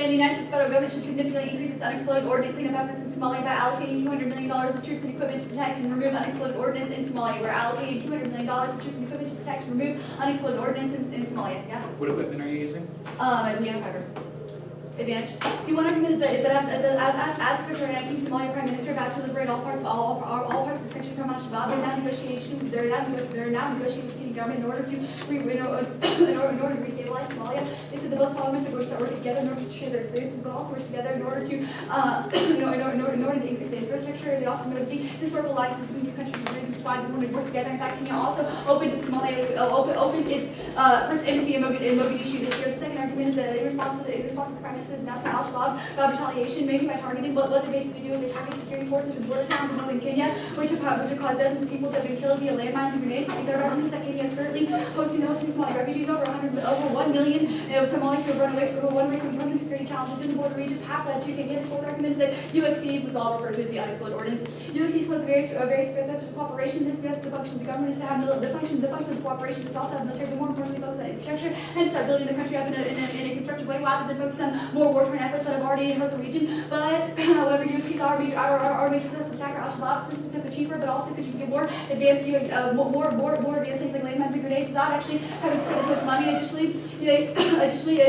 the United States federal government should significantly increase its unexploded ordnance cleanup efforts in Somalia by allocating $200 million of troops and equipment to detect and remove unexploded ordnance in Somalia. We're allocating $200 million of troops and equipment to detect and remove unexploded ordnance in Somalia. Yeah? What equipment are you using? Fiber. Advantage. The one argument is that as Secretary Acting Somalia Prime Minister about to liberate all parts of the section from Al-Shabaab, they're now negotiating with the Kenyan government in order to restabilize Somalia. They said that both parliaments are going to start working together in order to share their experiences, but also work together in order to in order to increase the infrastructure. They also noted the historical alliances between the countries and reasons why they wanted to work together. In fact, Kenya also opened its first embassy in Mogadishu this year. The second argument is that in response to the Prime Minister's announcement, Al-Shabaab retaliation, maybe by targeting what they basically do is they target security forces in border towns in northern Kenya, which have caused dozens of people to have been killed via landmines and grenades. The third argument is that Kenya is currently hosting Somali refugees, over 1 million Somalis who have run away from the security challenges in the border regions have led to Kenya. The fourth argument is that UXCs, which all referred to as the unexploded ordnance, UXCs pose a very substantial cooperation. This because the function of the government is to have the function of cooperation is to also have military, but more importantly focus on infrastructure and to start building the country up in a constructive way rather than focus on more war-torn efforts that have already hurt the region. But however, UXCs are a major source of attack for Al-Shabaab, specifically because they're cheaper, but also because you can get more advanced things like landmines and grenades without actually having to spend as much money. Additionally, it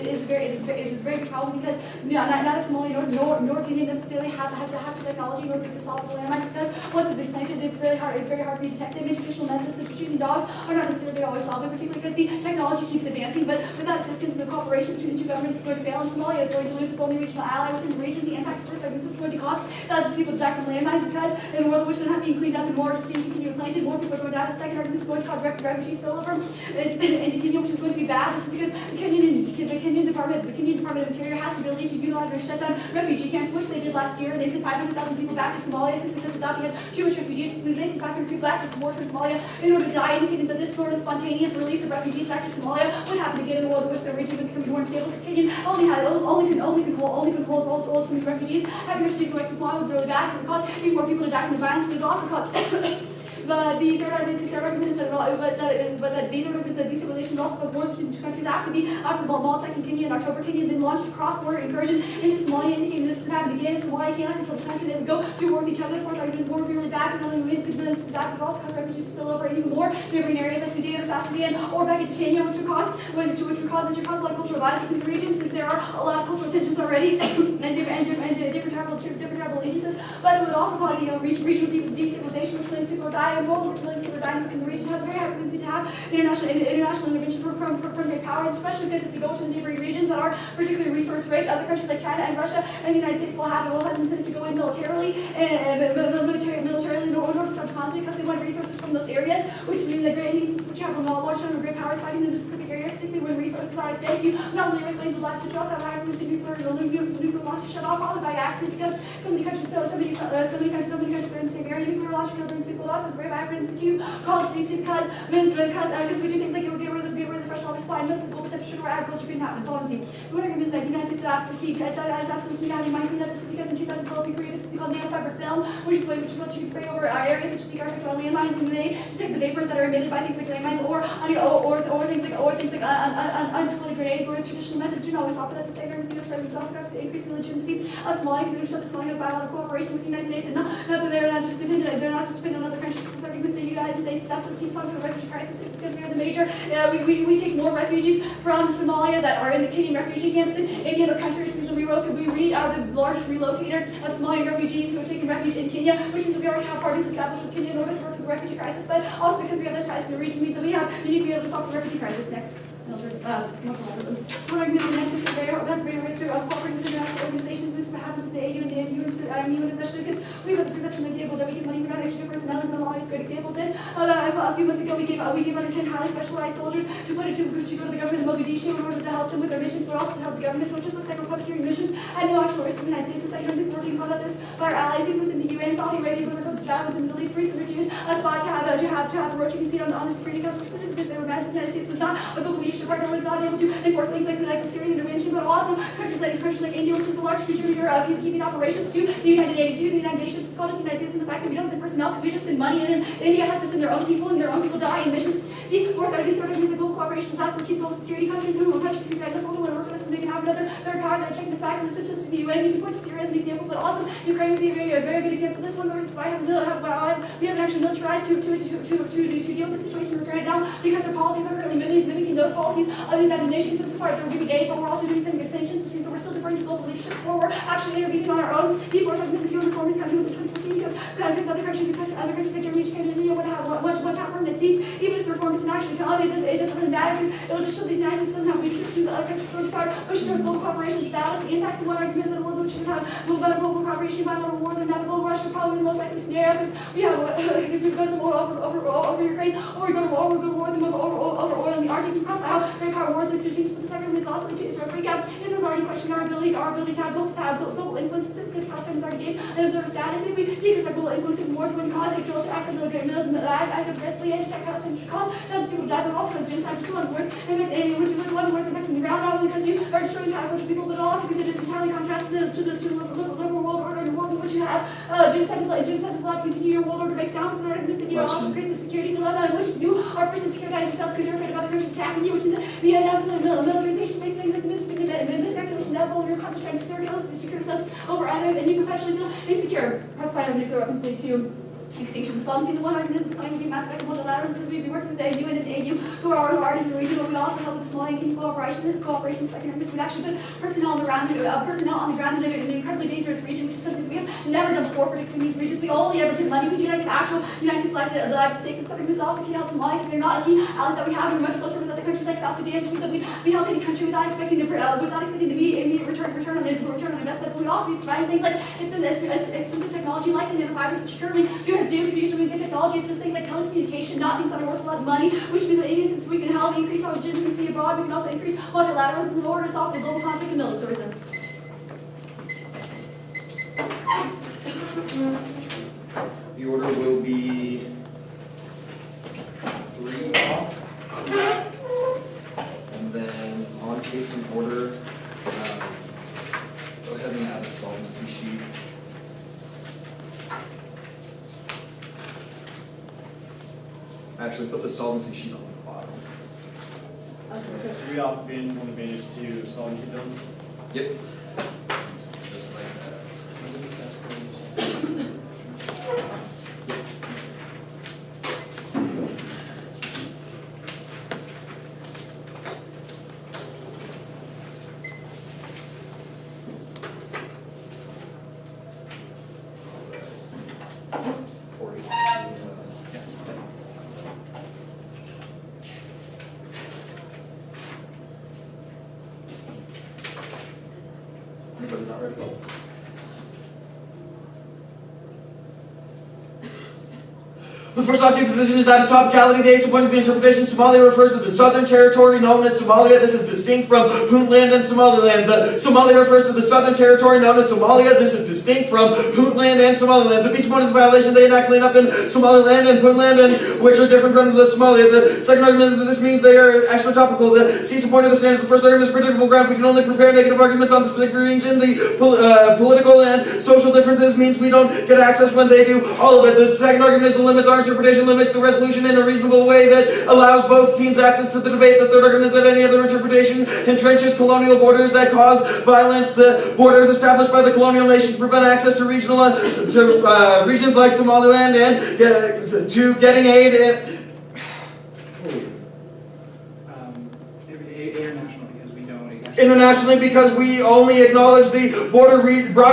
is very big problem because neither Somalia nor Kenya necessarily have the technology in order to solve the landmines, because once it's been planted, it's very hard for you to detect them. And traditional methods such as using dogs are not necessarily always solving, particularly because the technology keeps advancing. But without assistance, the cooperation between the two governments is going to fail, and Somalia is going to lose its only regional ally within the region. The impacts of this argument is going to cost thousands of people to die from landmines, because in a world in which they're not being cleaned up and more just being continued planted, more people are going to die. The second argument is going to cause refugee spillover into Kenya, which is going to be bad. This is because the Kenyan Department of Interior has the ability to unilaterally shut down refugee camps, which they did last year. They sent 500,000 people back to Somalia simply because they thought they had too much refugees. They sent 500 people back to war in Somalia in order to die, indicating that this sort of spontaneous release of refugees back to Somalia would happen again in a world in which the region was becoming more unstable, because Kenya only can hold so many refugees. Having refugees going to Somalia would be really bad. It would cause more people to die from the violence, but it would also cause But the third argument is that destabilization also caused war between the two countries after the Malta and Kenya in October. Kenya then launched a cross-border incursion into Somalia, indicating that this would happen again. If Somalia cannot control the country, they would go to war with each other. The fourth argument is war would be really bad, but not only would it be bad, but also cause refugees to spill over even more neighboring areas like Sudan or South Sudan or back into Kenya, which would cause a lot of cultural violence within the region, since there are a lot of cultural tensions already and different tribal allegiances. But it would also cause regional destabilization, which means people are dying. And more millions of people are dying in the region. Has a very high frequency to have international intervention from great powers, especially because if you go to the neighboring regions that are particularly resource-rich, other countries like China and Russia and the United States will have an incentive to go in militarily in order to stop conflict, because they want resources from those areas, which means that great nations which have a large number of great powers fighting in a specific area, particularly when resources are at stake. You not only risk lanes of lives, but you also have high frequency nuclear launch to shut off, probably by accident, because so many countries are in the same area. Nuclear launch field brings people lost. It's very vibrant to call stage because we do things like get rid of the fresh water supply and the global temperature where agriculture can happen. So on see. The argument is that the United States is absolutely key. As absolutely key to have in mind that this is because in 2012 we created something called nanofiber film, which is a way which you can spray over areas such as the architectural landmines and they to take the vapors that are emitted by things like landmines or things like unexploded grenades, whereas traditional methods do not always offer that. The same argument is present also has to increase the legitimacy of Somalia, because they show that Somalia has bilateral cooperation with the United States, and not that they're not just dependent on other countries. With the United States, that's what keeps on the refugee crisis, is because we are the major. We take more refugees from Somalia that are in the Kenyan refugee camps than any other country, because we are the largest relocator of Somalian refugees who have taken refuge in Kenya, which means that we already have parties established with Kenya in order to work with the refugee crisis, but also because we have those ties in the region means that we need to be able to solve the refugee crisis. Next. One argument the United States has a very history of cooperating with international organizations. This happens with the AU and the NU, especially because we have the perception that we give money for not extra personnel. Is not always a good example of this. A few months ago, we gave under 10 highly specialized soldiers to go to the government of Mogadishu in order to help them with their missions, but also to help the government. So it just looks like we're puppeteering missions and no actual risk to the United States. The second is working about this by our allies, even within the UN. Saudi Arabia was supposed to battle within the Middle East. Recently refused a spot to have the rotating seat on the Security Council, because they were mad that the United States was not a global leadership partner, was not able to enforce things like the Syrian intervention, but also countries like India, which is the largest contributor of peacekeeping operations to the United Nations. It's called the United States, and the fact that we don't send personnel because we just send money, and then India has to send their own people, and their own people die in missions. The third is that global cooperation is also to keep global security countries who have no soldier want to work with us, and they can have another third power that are taking us back to the UN. You can point to Syria as an example, but also Ukraine would be a very good example. This one, we haven't actually militarized to deal with the situation we're in now because our policies are currently mimicking those policies of the United Nations. And so far, they're giving aid, but we're also doing things sanctions, which means that we're still deferring to global leadership, or we're actually intervening on our own. People are talking about the UN reform country with the 2014 because other countries like Germany, Japan, and India would have one permanent seats. Even if the reform isn't actually come, it doesn't really matter because it'll just show the United States doesn't have leadership because the other countries will start pushing towards global cooperation. That is the impacts of what arguments that a world which would have global cooperation, bilateral wars, and inevitable Russia probably the most likely scenario because we go to the war over Ukraine, or we go to war with them over oil in the Arctic. We cross out great power wars and situations, but the second is also to Israel freak out. Israel's already questioning our ability to have global influence, specifically because Palestine's already gave an observer status. If we decrease our global influence in wars, when cause Israel to act act aggressively and attack Palestinians to cause thousands of people die, but also cause genocide, still on wars, which is one wars impacting the ground, not only because you are destroying tribal people, but also because it is entirely contrast to the liberal world order and world in which you have genocide is allowed to continue. Your world order breaks down because the that you also create the security dilemma in which you are forced to securitize yourselves because you're afraid of other countries attacking you, which means that the militarization makes things like miscalculation inevitable. You're constantly trying to secure yourselves over others, and you perpetually feel insecure. That's why nuclear weapons lead to extinction. So I'm seeing the one argument is the claim to be mass effect multilateral because we'd be working with the UN and the AU who are already in the region, but we'd also help with the Somalian Kingdom cooperation. This cooperation second because we'd actually put personnel on the ground in an incredibly dangerous region, which is something we have never done before, particularly in these regions. We only ever give money. We do not give actual United States flags stake. And this also can help Somalia because they're not a key ally that we have. We're much closer with other countries like South Sudan, which means that we help any country without expecting to be immediate return on investment. But we'd also be providing things like expensive technology like the nanofibers, which currently do because we usually get technology. It's just things like telecommunication, not things that are worth a lot of money, which means that even since we can help increase our legitimacy abroad, we can also increase multilateralism in order to solve the global conflict and militarism. The order will be 3 off, and then on case and order, go ahead and add a solvency sheet. Actually, put the solvency sheet on the bottom. Okay. 3 off binge, 1 advantage to solvency bill. Yep. Just like that. Anybody not ready? The first opting position is that of topicality. The ace points to the interpretation. Somalia refers to the southern territory known as Somalia. This is distinct from Puntland and Somaliland. The Somalia refers to the southern territory known as Somalia. This is distinct from Puntland and Somaliland. The peace opponents violation they enact clean up in Somaliland and Puntland, and which are different from the Somalia. The second argument is that this means they are extra topical. The cease point of the standards. The first argument is predictable ground. We can only prepare negative arguments on the specific region. The political and social differences means we don't get access when they do all of it. The second argument is the limits are interpretation limits the resolution in a reasonable way that allows both teams access to the debate. The third argument is that any other interpretation entrenches colonial borders that cause violence. The borders established by the colonial nations prevent access to regions like Somaliland and to getting aid. Internationally, because we only acknowledge the broader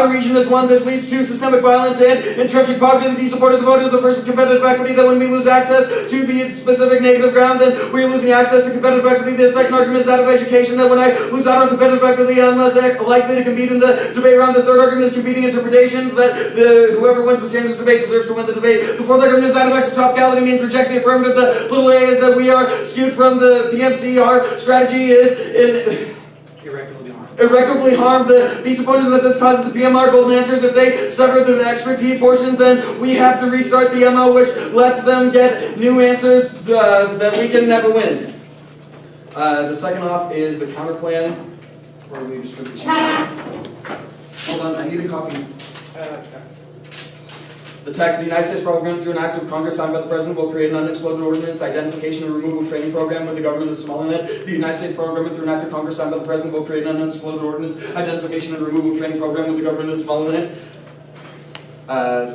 region as one. This leads to systemic violence and entrenching poverty. The de-support of the voters. The first is competitive equity, that when we lose access to the specific negative ground, then we are losing access to competitive equity. The second argument is that of education, that when I lose out on competitive equity, I'm less likely to compete in the debate round. The third argument is competing interpretations, that whoever wins the standards debate deserves to win the debate. The fourth argument is that of exotopicality, means reject the affirmative. The little a is that we are skewed from the PMC. Our strategy is in irreparably harm the peace opponents, that this causes the PMR golden answers. If they sever the extra T portion, then we have to restart the MO, which lets them get new answers that we can never win. The second off is the counter plan, where we distribute the sheet. Hold on, I need a copy. The text: the United States program, through an act of Congress signed by the President, will create an unexploded ordnance identification and removal training program with the government of Somaliland. The United States program, through an act of Congress signed by the President, will create an unexploded ordnance identification and removal training program with the government of Somaliland.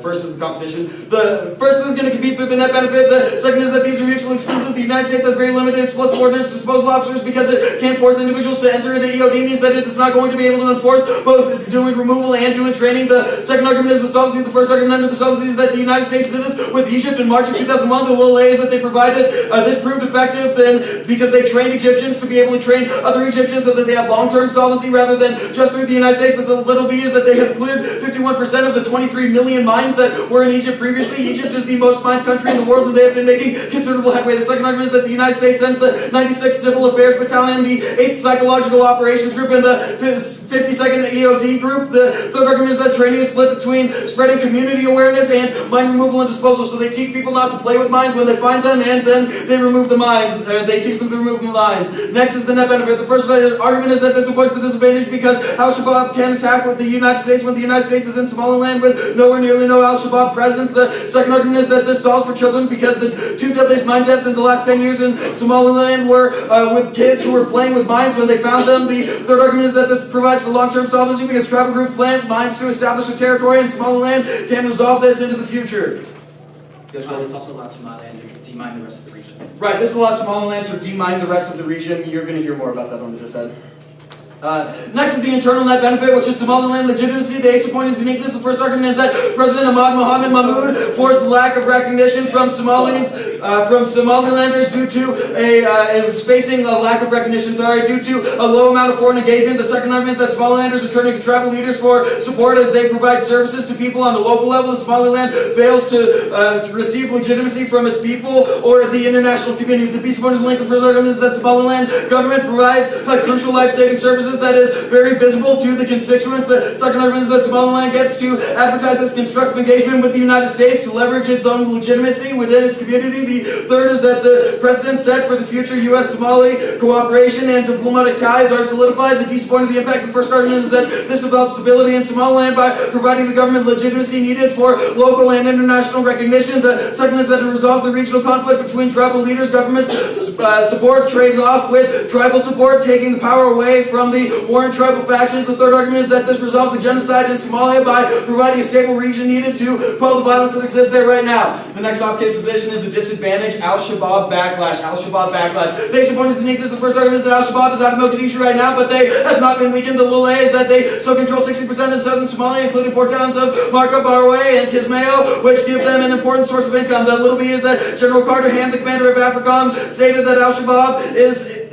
First is the competition. The first is going to compete through the net benefit. The second is that these are mutually exclusive. The United States has very limited explosive ordnance disposal officers because it can't force individuals to enter into EOD, means that it is not going to be able to enforce both doing removal and doing training. The second argument is the solvency. The first argument under the solvency is that the United States did this with Egypt in March of 2001. The little A's that they provided, this proved effective then because they trained Egyptians to be able to train other Egyptians so that they have long-term solvency rather than just through the United States. The little B is that they have cleared 51% of the 23 million mines that were in Egypt previously. Egypt is the most mined country in the world, and they have been making considerable headway. The second argument is that the United States sends the 96th Civil Affairs Battalion, the 8th Psychological Operations Group, and the 52nd EOD Group. The third argument is that training is split between spreading community awareness and mine removal and disposal. So they teach people not to play with mines when they find them, and then they remove the mines. They teach them to remove the mines. Next is the net benefit. The first argument is that this avoids the disadvantage because Al-Shabaab can attack with the United States when the United States is in Somaliland with nearly no Al-Shabaab presence. The second argument is that this solves for children because the two deadliest mine deaths in the last 10 years in Somaliland were with kids who were playing with mines when they found them. The third argument is that this provides for long-term solvency because tribal groups plant mines to establish a territory, and Somaliland can resolve this into the future. This also allows Somaliland to demine the rest of the region. Right, this allows Somaliland to demine the rest of the region. You're going to hear more about that on the dishead. Next is the internal net benefit, which is Somaliland legitimacy. The ace point is uniqueness. The first argument is that President Ahmad Mohamed Mahmoud forced the lack of recognition from Somalilanders due to facing a lack of recognition, due to a low amount of foreign engagement. The second argument is that Somalilanders are turning to tribal leaders for support as they provide services to people on the local level. Somaliland fails to receive legitimacy from its people or the international community. The peace point is linked. The first argument is that Somaliland government provides crucial life-saving services that is very visible to the constituents. The second argument is that Somaliland gets to advertise its constructive engagement with the United States to leverage its own legitimacy within its community. The third is that the precedent set for the future U.S.-Somali cooperation and diplomatic ties are solidified. The disappointing the impacts. The first argument is that this develops stability in Somaliland by providing the government legitimacy needed for local and international recognition. The second is that it resolves the regional conflict between tribal leaders. Government support trades off with tribal support, taking the power away from the warring tribal factions. The third argument is that this resolves the genocide in Somalia by providing a stable region needed to quell the violence that exists there right now. The next off-case position is a disadvantage. Al-Shabaab backlash. Al-Shabaab backlash. The ace point is uniqueness. The first argument is that Al-Shabaab is out of Mogadishu right now, but they have not been weakened. The little A is that they still control 60% of southern Somalia, including port towns of Marka, Barwe, and Kismayo, which give them an important source of income. The little B is that General Carter Hand, the commander of AFRICOM, stated that Al-Shabaab is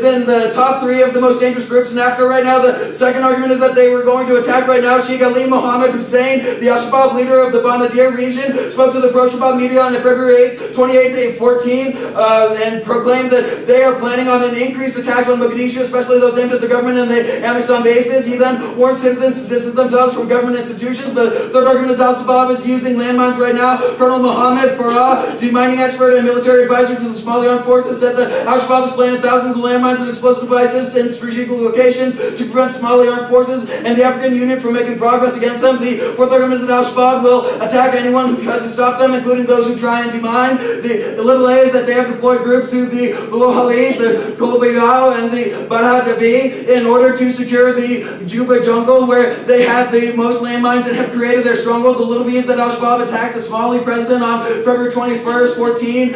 in the top 3 of the most dangerous groups in Africa right now. The second argument is that they were going to attack right now. Sheikh Ali Mohammed Hussein, the Al-Shabaab leader of the Banadier region, spoke to the pro-Shabaab media on February 28, 2014, and proclaimed that they are planning on an increased attacks on Mogadishu, especially those aimed at the government and the Amisom bases. He then warned citizens to distance themselves from government institutions. The third argument is Al-Shabaab is using landmines right now. Colonel Mohammed Farah, demining expert and military advisor to the Somali Armed Forces, said that Al-Shabaab is planting thousands of landmines and explosive devices in strategic locations to prevent Somali Armed Forces and the African Union from making progress against them. The fourth argument is that Al-Shabaab will attack anyone who tries to stop them, including those who try and demine. The little A is that they have deployed groups to the Bulohali, the Kolobayao, and the Barhadabi in order to secure the Juba jungle, where they have the most landmines and have created their stronghold. The little B is that Al-Shabaab attacked the Somali president on February 21st, 14,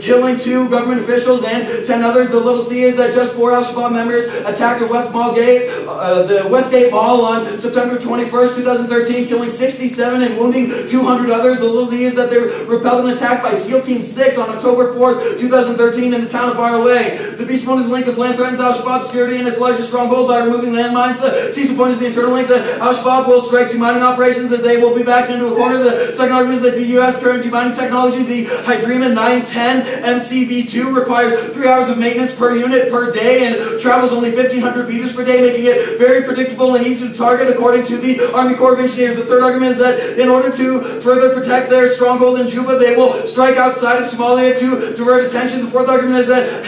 killing 2 government officials and 10 others. The little C is that just 4 Al-Shabaab members attacked the Westgate Mall on September 21st, 2013, killing 67 and wounding 200 others. The little D is that they repelled an attack by SEAL Team 6 on October 4th, 2013 in the town of Baraway. The B point is the link. The plan threatens Al-Shabaab security in its largest stronghold by removing landmines. The C point is the internal link that Al-Shabaab will strike demining operations as they will be backed into a corner. The second argument is that the U.S. current demining technology, the Hydrema 910 MCV2, requires 3 hours of maintenance per unit. unit per day and travels only 1,500 meters per day, making it very predictable and easy to target according to the Army Corps of Engineers. The third argument is that in order to further protect their stronghold in Juba, they will strike outside of Somalia to divert attention. The fourth argument is that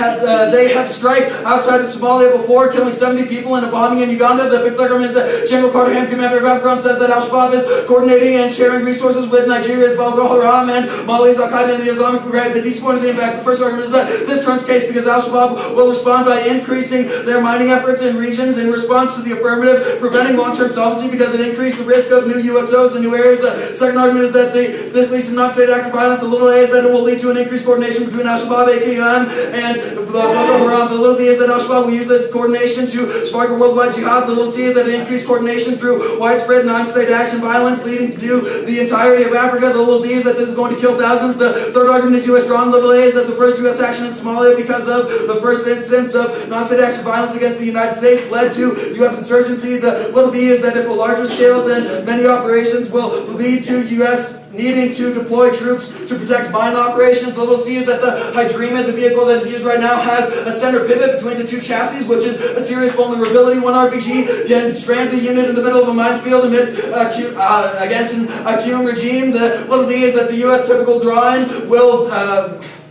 they have strike outside of Somalia before, killing 70 people in a bombing in Uganda. The fifth argument is that General Carter Ham, commander of AFRICOM, says that Al-Shabaab is coordinating and sharing resources with Nigeria's Boko Haram and Mali's Al-Qaeda and the Islamic Maghreb. The decent point of the impacts. The first argument is that this turns case because Al-Shabaab will respond by increasing their mining efforts in regions in response to the affirmative, preventing long-term solvency because it increased the risk of new UXOs in new areas. The second argument is that this leads to non-state act of violence. The little a is that it will lead to an increased coordination between Al-Shabaab, AKUM, and Boko Haram. The little b is that Al-Shabaab will use this coordination to spark a worldwide jihad. The little c is that it increased coordination through widespread non-state action violence leading to the entirety of Africa. The little d is that this is going to kill thousands. The third argument is U.S. drawn. Little a is that the first U.S. action in Somalia because of the first instance of non-state action violence against the United States led to U.S. insurgency. The little b is that if a larger scale than many operations will lead to U.S. needing to deploy troops to protect mine operations. The little c is that the Hydrema, the vehicle that is used right now, has a center pivot between the two chassis, which is a serious vulnerability. One RPG can strand the unit in the middle of a minefield amidst against an AQM regime. The little d is that the U.S. typical drawing will...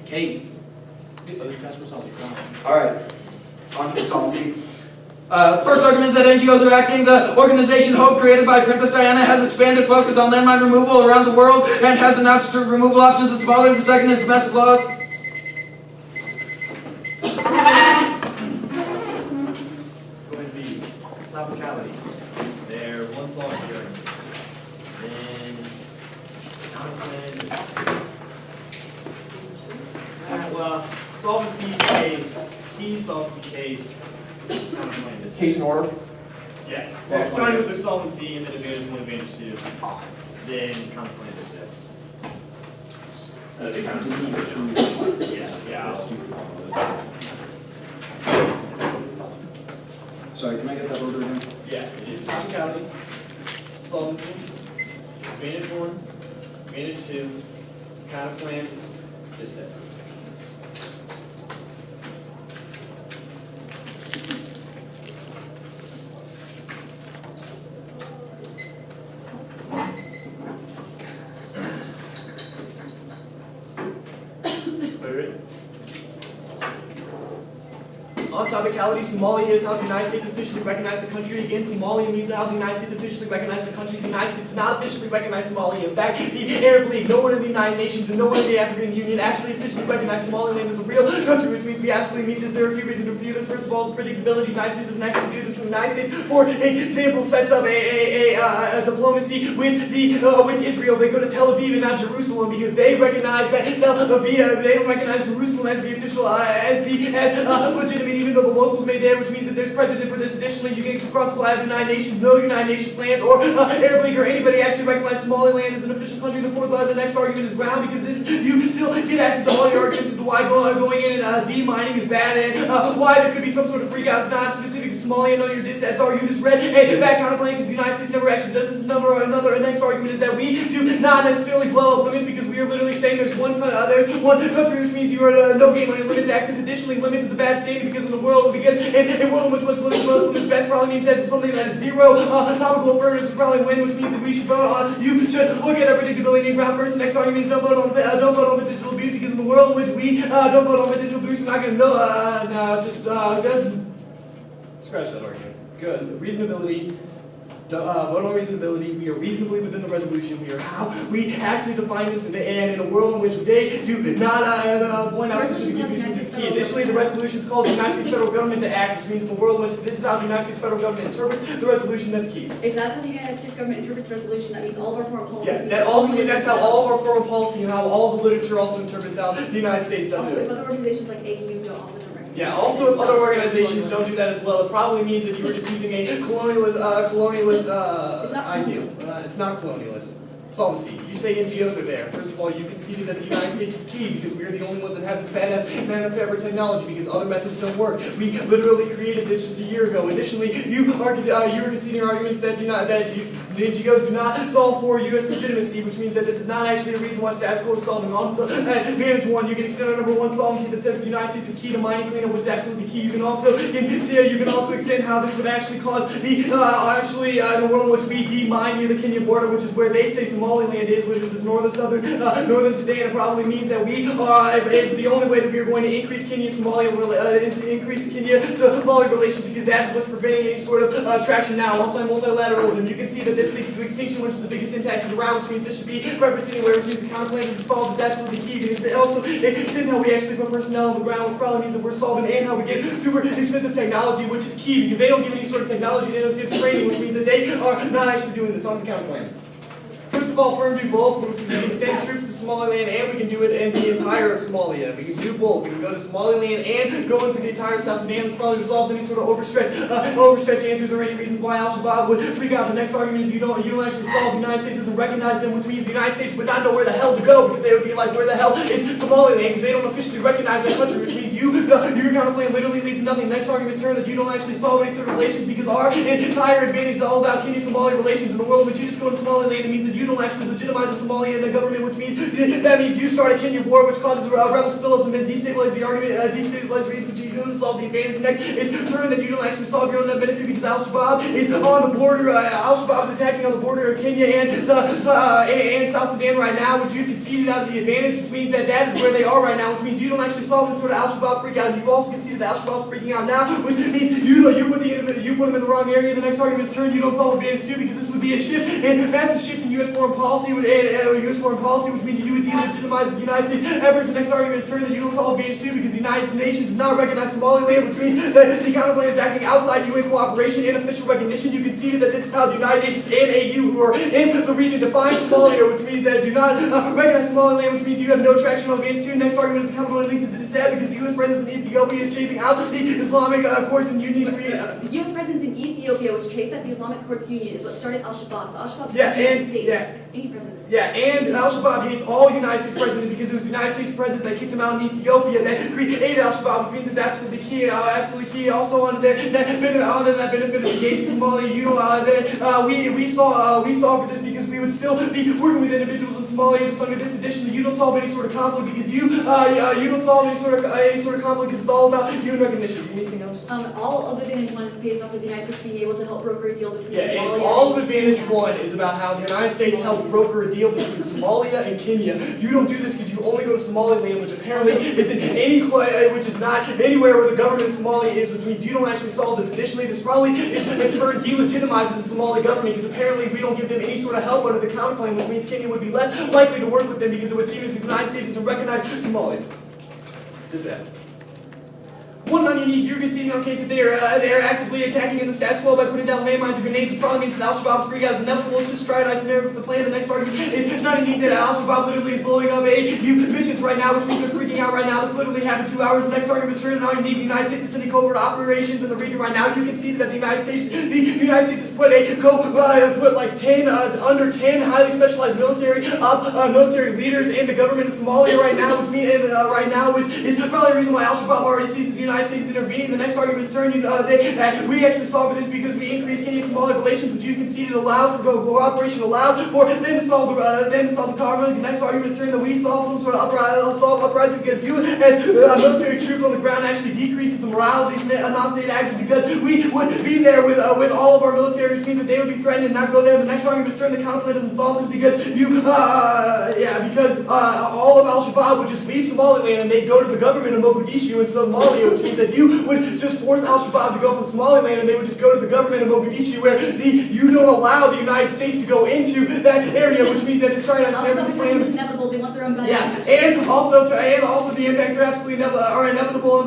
Case. Alright, on to the solvency. First argument is that NGOs are acting. The organization HOPE, created by Princess Diana, has expanded focus on landmine removal around the world and has announced removal options in Somalia. The second is domestic laws. It's going to be topicality. There, one song here. Then, counterplan. Well, solvency case, T solvency case. Case in order? Yeah. Well, starting with their solvency and then advantage 1, advantage 2. Awesome. Then counterpoint this step. Yeah. Sorry, can I get that order again? Yeah, it is topicality, solvency, advantage 1, advantage 2, counterplan, this step. On topicality, Somalia is how the United States officially recognized the country. Again, Somalia means how the United States officially recognized the country. The United States does not officially recognize Somalia. In fact, the Arab League, no one in the United Nations, and no one in the African Union actually officially recognize Somaliland as a real country, which means we absolutely need this. There are a few reasons to review this. First of all, it's predictability. The United States doesn't actually do this. The United States, for example, sets up a diplomacy with Israel. They go to Tel Aviv and not Jerusalem because they recognize that Tel Aviv, they don't recognize Jerusalem as the official, as legitimate, even though the locals made there, which means that there's precedent for this. Additionally, you get across the flag of the United Nations, no United Nations plans or Arab League or anybody actually recognize Somaliland as an official country. The next argument is ground because this you still get access to all your arguments as to why going in and demining is bad and why there could be some sort of freak out. It's not specific to Somalia. None of your dissets are. You just read a back counterplan because the United States never actually does this. Another next argument is that we do not necessarily blow up limits because we are literally saying there's one country, which means you are no game on your limits access. Additionally, limits is a bad statement because in the world, because in a world in which most limits best probably means that something that is zero topical affirmatives would probably win, which means that we should vote on. You should look at our predictability and ground first. The next argument is don't vote on the digital boost because in the world in which we don't vote on the digital boost, we're not going to know. Good. Scratch that argument. Good. Reasonability. Vote on reasonability. We are reasonably within the resolution. We are how we actually define this, and in a world in which they do not point out specific issues, which is key. Additionally, the resolution calls the United States federal government to act, which means in the world in which this is how the United States federal government interprets the resolution. That's key. If that's how the United States government interprets the resolution, that means all of our foreign policy. Yeah, that also means that's how all of our foreign policy and how all the literature also interprets how the United States does also, it. if other organizations like AU don't also don't recognize. Yeah, also if other organizations don't do that as well, it probably means that you were just using a colonialist ideal. It's not colonialism. Solvency. You say NGOs are there. First of all, you conceded that the United States is key because we are the only ones that have this badass nanofiber technology because other methods don't work. We literally created this just a year ago. Additionally, you were conceding arguments that the NGOs do not solve for U.S. legitimacy, which means that this is not actually the reason why status quo is solving. On the advantage one, you can extend our number one solvency that says the United States is key to mining cleanup, which is absolutely key. You can also extend how this would actually cause the in a world in which we demine near the Kenya border, which is where they say Somaliland is, which is northern Sudan. It probably means that it's the only way that we are going to increase Kenya-Somalia relations because that's what's preventing any sort of traction now. Multilateralism. You can see that this leads to extinction, which is the biggest impact of the round, which means this should be referenced anywhere, which means the counterplan is solved. That's absolutely key because they also extend how we actually put personnel on the ground, which probably means that we're solving and how we get super expensive technology, which is key because they don't give any sort of technology, they don't give training, which means that they are not actually doing this on the counterplan. First of all, we're going to do both. We can send troops to Somaliland and we can do it in the entire of Somalia. We can do both. We can go to Somaliland and go into the entire South Sudan. This probably resolves any sort of overstretch answers or any reasons why Al-Shabaab would freak out. The next argument is you don't actually solve. The United States doesn't recognize them, which means the United States would not know where the hell to go because they would be like, where the hell is Somaliland? Because they don't officially recognize that country, which means your counterplan literally leads to nothing. The next argument is that you don't actually solve any sort of relations because our entire advantage is all about Kenya-Somali relations in the world, which you just go to Somaliland. It means that you don't actually legitimize the Somalia and the government, which means you start a Kenya war, which causes rebel spills and then destabilize the argument, destabilize the reason which you don't solve the advantage. The next is turn that you don't actually solve your own net benefit because Al-Shabaab is on the border. Al-Shabaab is attacking on the border of Kenya and South Sudan right now, which you conceded out of the advantage, which means that is where they are right now, which means you don't actually solve this sort of Al-Shabaab freak out. You've also conceded that Al-Shabaab is freaking out now, which means you put them in the wrong area. The next argument is turn you don't solve advantage too because this would be a shift and massive shift in U.S. foreign policy, which means you would delegitimize the United States efforts. The next argument is turn that you don't solve advantage too because the United Nations does not recognize Somaliland, which means that the counterplan is acting outside UN cooperation and official recognition. You conceded that this is how the United Nations and AU who are in the region define Somalia, which means that do not recognize Somaliland, which means you have no traction on advantage too. Next argument is the counterplan leads to the dissent because the U.S. presence in Ethiopia is chasing out the Islamic courts and you need to create the U.S. presence in Ethiopia, which chased out the Islamic Courts Union, is what started Al-Shabaab. So Al-Shabaab any presence. Yeah, and Al-Shabaab hates all United States presidents because it was the United States president that kicked them out in Ethiopia that created Al-Shabaab, which means it's absolutely key. Also on that benefit of engaging Somalia, we saw for this because we would still be working with individuals in Somalia just under this. Additionally, you don't solve any sort of conflict because you don't solve any sort of conflict because it's all about UN recognition. Anything else? All of Advantage 1 is based off of the United States being able to help broker a deal between Somalia and all of Advantage 1 is about how the United States helps broker a deal between Somalia and Kenya. You don't do this because you only go to Somaliland, which apparently which is not anywhere where the government of Somalia is, which means you don't actually solve this. Additionally, this probably delegitimizes the Somali government because apparently we don't give them any sort of help under the counterplan, which means Kenya would be less likely to work with them because it would seem as if the United States doesn't recognize Somalia. Just that. One non-unique, you're conceding on case that they are actively attacking in the status quo by putting down landmines and grenades, which probably means that Al-Shabaab's freak out is inevitable. It's just try to scenario for the plan. The next argument is not unique that Al-Shabaab literally is blowing up AU missions right now, which means they're freaking out right now. This literally happened 2 hours. The next argument is true. Now indeed the United States is sending covert operations in the region right now. You conceded that the United States has put like 10 under 10 highly specialized military leaders in the government of Somalia right now, which means which is probably the reason why Al-Shabaab already sees the United States intervening. The next argument is turning we actually solve this because we increase Kenya-Somali relations, which you conceded allows for cooperation allows for them to solve the conflict. The next argument is turning that we solve some sort of uprising because you as military troops on the ground actually decreases the morale of these non-state actors because we would be there with all of our military, which means that they would be threatened and not go there. The next argument is turning the counterplan doesn't solve this because all of Al-Shabaab would just leave Somaliland and they'd go to the government of Mogadishu in Somalia, which means that you would just force Al-Shabaab to go from Somaliland and they would just go to the government of Mogadishu where you don't allow the United States to go into that area, which means that to try to Al-Shabaab is inevitable. They want their own gun. And also the impacts are absolutely inevitable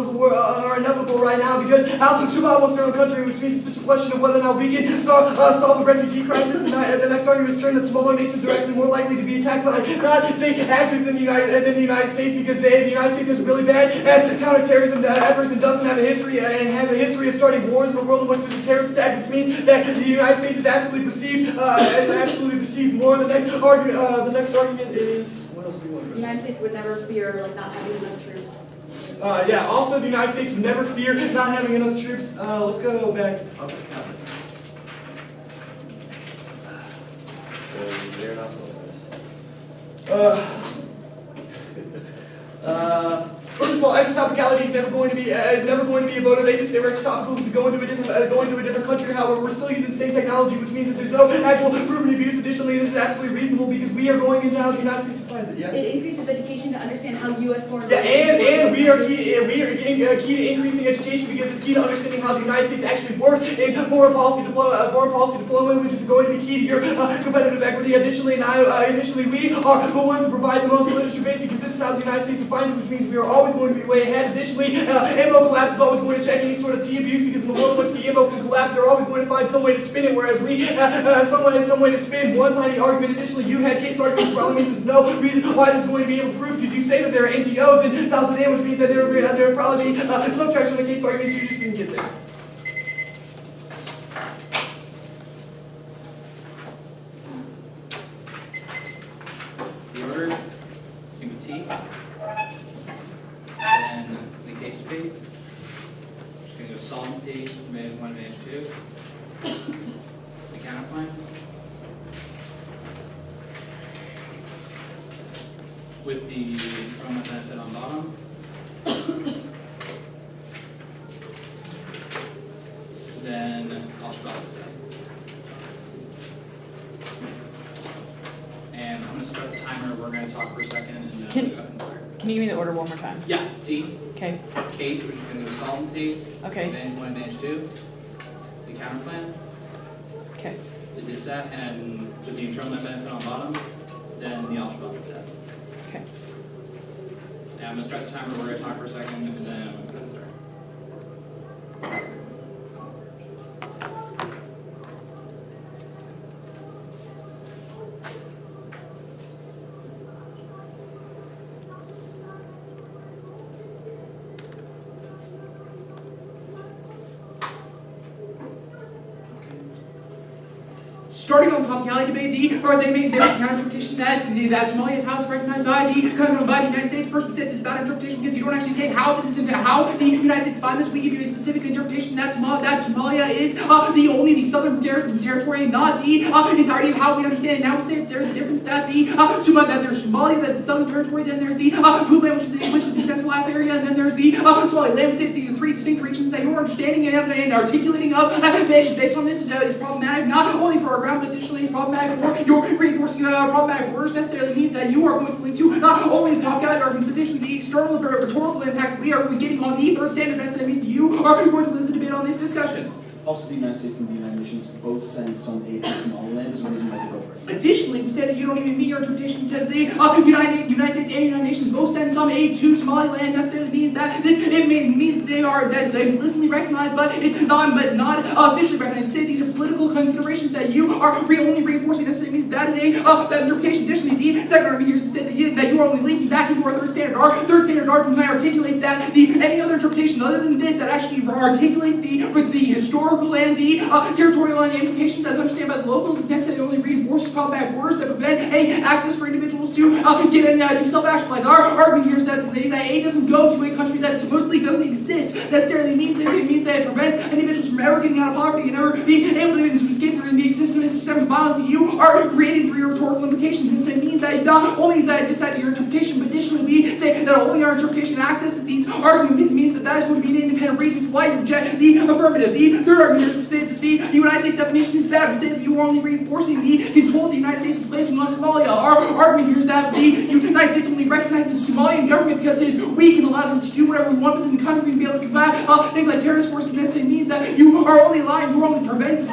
right now because Al-Shabaab wants their own country, which means it's just a question of whether or not we can solve the refugee crisis. And the next argument is turn that smaller nations are actually more likely to be attacked by non-state actors than the United States because the United States has really bad counterterrorism efforts. person doesn't have a history and has a history of starting wars in the world in which there's a terrorist attack, which means that the United States is absolutely perceived more. The next argument is, what else do you want to The United States would never fear like not having enough troops. Yeah, also the United States would never fear not having enough troops. Let's go back to the topic. They're not doing this. First of all, extra-topicality is never going to be a vote. They just say we're extra-topical to go into a different country. However, we're still using the same technology, which means that there's no actual proven abuse. Additionally, this is absolutely reasonable because we are going into how the United States defines it. Yeah. It increases education to understand how U.S. foreign and we are key to increasing education because it's key to understanding how the United States actually works in foreign policy diploma, which is going to be key to your competitive equity. Additionally, we are the ones that provide the most literature base because this is how the United States defines it, which means we are always going to be way ahead. Additionally, ammo collapse is always going to check any sort of T abuse because in the world in which the ammo can collapse, they're always going to find some way to spin it, whereas we some way to spin one tiny argument. Additionally, you had case arguments, probably means there's no reason why this is going to be able to prove because you say that there are NGOs in South Sudan, which means that there are probably some traction on the case arguments, you just didn't get there. The order, NPTE, then the case debate. Just going to go solvency, Reg 1, Reg 2. The counterclaim. With the enrollment benefit on bottom. Then I'll scroll this up. And I'm going to start the timer. We're going to talk for a second and then Can go ahead and start. you give me the order one more time? Yeah, T. Okay. Case, which is going to go solvency. Okay. Then 1, Manage 2. The counterplan. Okay. The disset, and with the internal net benefit on bottom. Then the algebra set. Okay. And I'm going to start the timer. We're going to talk for a second and then I'm going to go ahead and start. Starting on topicality debate, they made their counter-interpretation that Somalia is how it's recognized by the United States. First, we said this is bad interpretation because you don't actually say how this is how the United States defined this. We give you a specific interpretation that Somalia is the southern territory, not the entirety of how we understand it. Now we say that there's a difference that there's Somalia, that's the southern territory, then there's the Puntland, which is the centralized area, and then there's the Somaliland. We say that these are three distinct regions that your understanding and articulating of based on this is problematic, not only for our ground, but additionally it's problematic for your reinforcing problematic words necessarily means that you are going to link to not only the topicality argument, but additionally the external and rhetorical impacts we are getting on the third standard. That's I mean you are going to lose the debate on this discussion. Also, the United States and the United Nations both send some aid to Somaliland is the reason why they go for it. Additionally, we say that you don't even meet your interpretation because the United States and the United Nations both send some aid to Somaliland. Necessarily means that means they are that's implicitly recognized, but it's not officially recognized. We say these are political considerations that you are only reinforcing. Necessarily means that is that interpretation. Additionally, the second argument here is that you are only linking back into our third standard. Our third standard argument articulates that any other interpretation other than this that actually articulates the historical and the territorial and implications as understood by the locals is necessarily only reinforces problematic borders that prevent access for individuals to get in to self-actualize. Our argument here is that aid doesn't go to a country that supposedly doesn't exist. Necessarily means that it prevents individuals from ever getting out of poverty and ever being able to escape through the systemic violence that you are creating through your rhetorical implications. This means that not only is that decided your interpretation, but additionally we say that only our interpretation accesses these arguments means that is going to be an independent reason why you reject the affirmative. The third argument is we say that the United States definition is bad. We say that you are only reinforcing the control that the United States is placing on Somalia. Our argument here is that the United States only recognizes the Somalian government because it is weak and allows us to do whatever we want within the country and be able to combat things like terrorist forces. This means that you are only preventing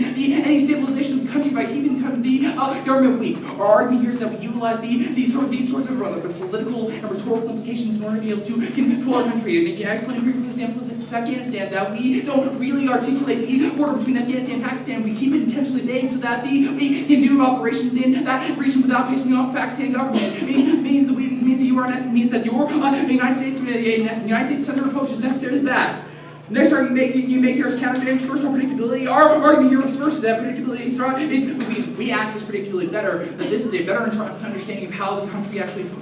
any stabilization of the country by keeping the government weak. Our argument here is that we utilize these sorts of political and rhetorical implications in order to be able to control our country. And an excellent example of this is Afghanistan, that we don't really articulate the border between Afghanistan and Pakistan. We keep it intentionally vague so that we can do operations in that region without pissing off the Pakistan government. It means that the URNF means that the United States United States Senator approach is necessarily bad. Next argument you make here is counterstanding first on predictability. Our argument here with first that predictability is we access predictability better, that this is a better understanding of how the country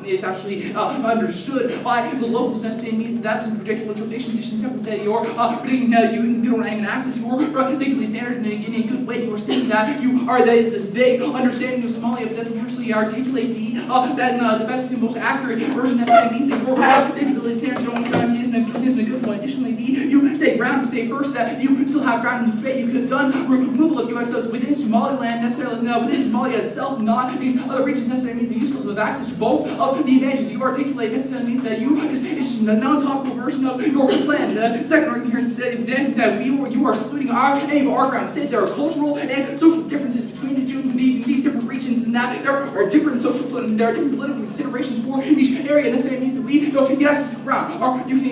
is actually understood by the locals. Necessarily means that's a predictable interpretation. Additionally, simply say you're predicting you don't even access your predictably standard in a good way. You are saying that there is this vague understanding of Somalia, but doesn't actually articulate the best and most accurate version. Necessarily means that your predictability standards isn't a good one. Additionally, you say first that you still have ground in this debate. You could have done removal of UXOs within Somaliland necessarily, no, within Somalia itself, not these other regions necessarily means that you still have access to both of the advantages you articulate necessarily means that it's a non-topical version of your plan. The second argument here is that you are excluding any of our ground. Say there are cultural and social differences between these different regions, and that there are different political considerations for each area. Necessarily means that we don't get access to the ground.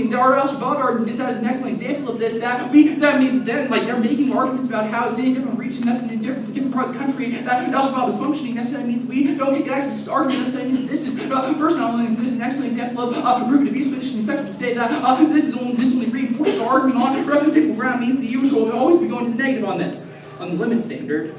Our Al-Shabaab argument is an excellent example of this. That means that they're making arguments about how it's in a different region, that's in a different part of the country that Al-Shabaab is functioning. Necessarily means we don't get access to this argument. Necessarily means that this is first not only this is an excellent example of proven abuse, but second to say that this only reinforces our argument on reputable ground means that you should always be going to the negative on this, on the limit standard.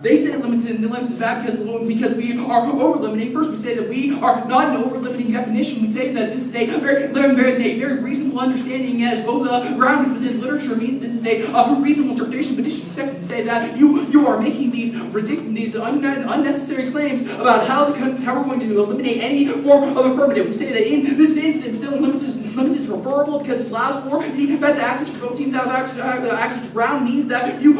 They say limits is bad because we are over-limiting. First, we say that we are not an over-limiting definition. We say that this is a very reasonable understanding as both grounded within literature means this is a reasonable interpretation. But it's second to say that you are making these unnecessary claims about how we're going to eliminate any form of affirmative. We say that in this instance, still limits is preferable because it allows for the best access for both teams to have access to ground means that you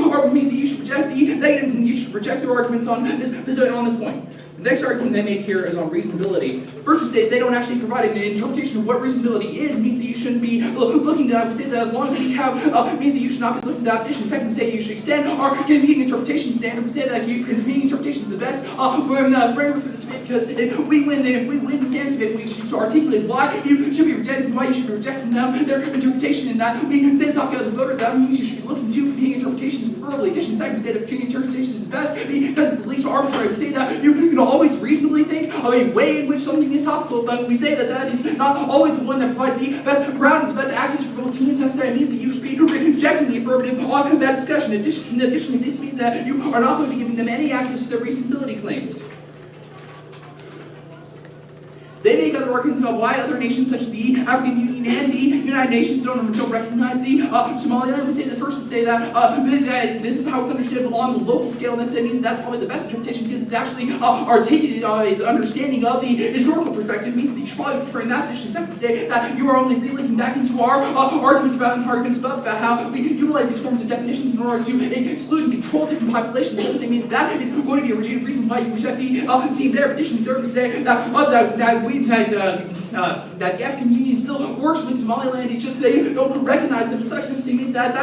should reject the negative and you should reject their arguments on this point. The next argument they make here is on reasonability. First, we say they don't actually provide an interpretation of what reasonability is, means that you shouldn't be looking to that. We say that as long as we have, means that you should not be looking to definition. Second, we say you should extend our competing interpretation standard. We say that competing interpretation is the best framework for this debate because if we win the standard debate, we should articulate why you should be rejecting, why you should be rejecting them, their interpretation, and that we say the top guys are voter, that means you should be looking to competing interpretations preferably. Additionally, second, we say that competing interpretation is the best because it's the least arbitrary. We say that you can always reasonably think of a way in which something is topical, but we say that is not always the one that provides the best ground and the best access for both teams. Necessarily means that you should be rejecting the affirmative on that discussion. Additionally, this means that you are not going to be giving them any access to their reasonability claims. They make other arguments about why other nations such as the African Union and the United Nations don't recognize the Somalia. We say that first to say that this is how it's understood on the local scale, and this means that's probably the best interpretation because it's actually is understanding of the historical perspective means that you should probably prefer in that position. Second, to say that you are only relinking back into our arguments above about how we utilize these forms of definitions in order to exclude and control different populations. This means that is going to be a reason why you reject the team there. Additionally, third, we say that the African Union still works with Somaliland. It's just they don't recognize them as such. This means that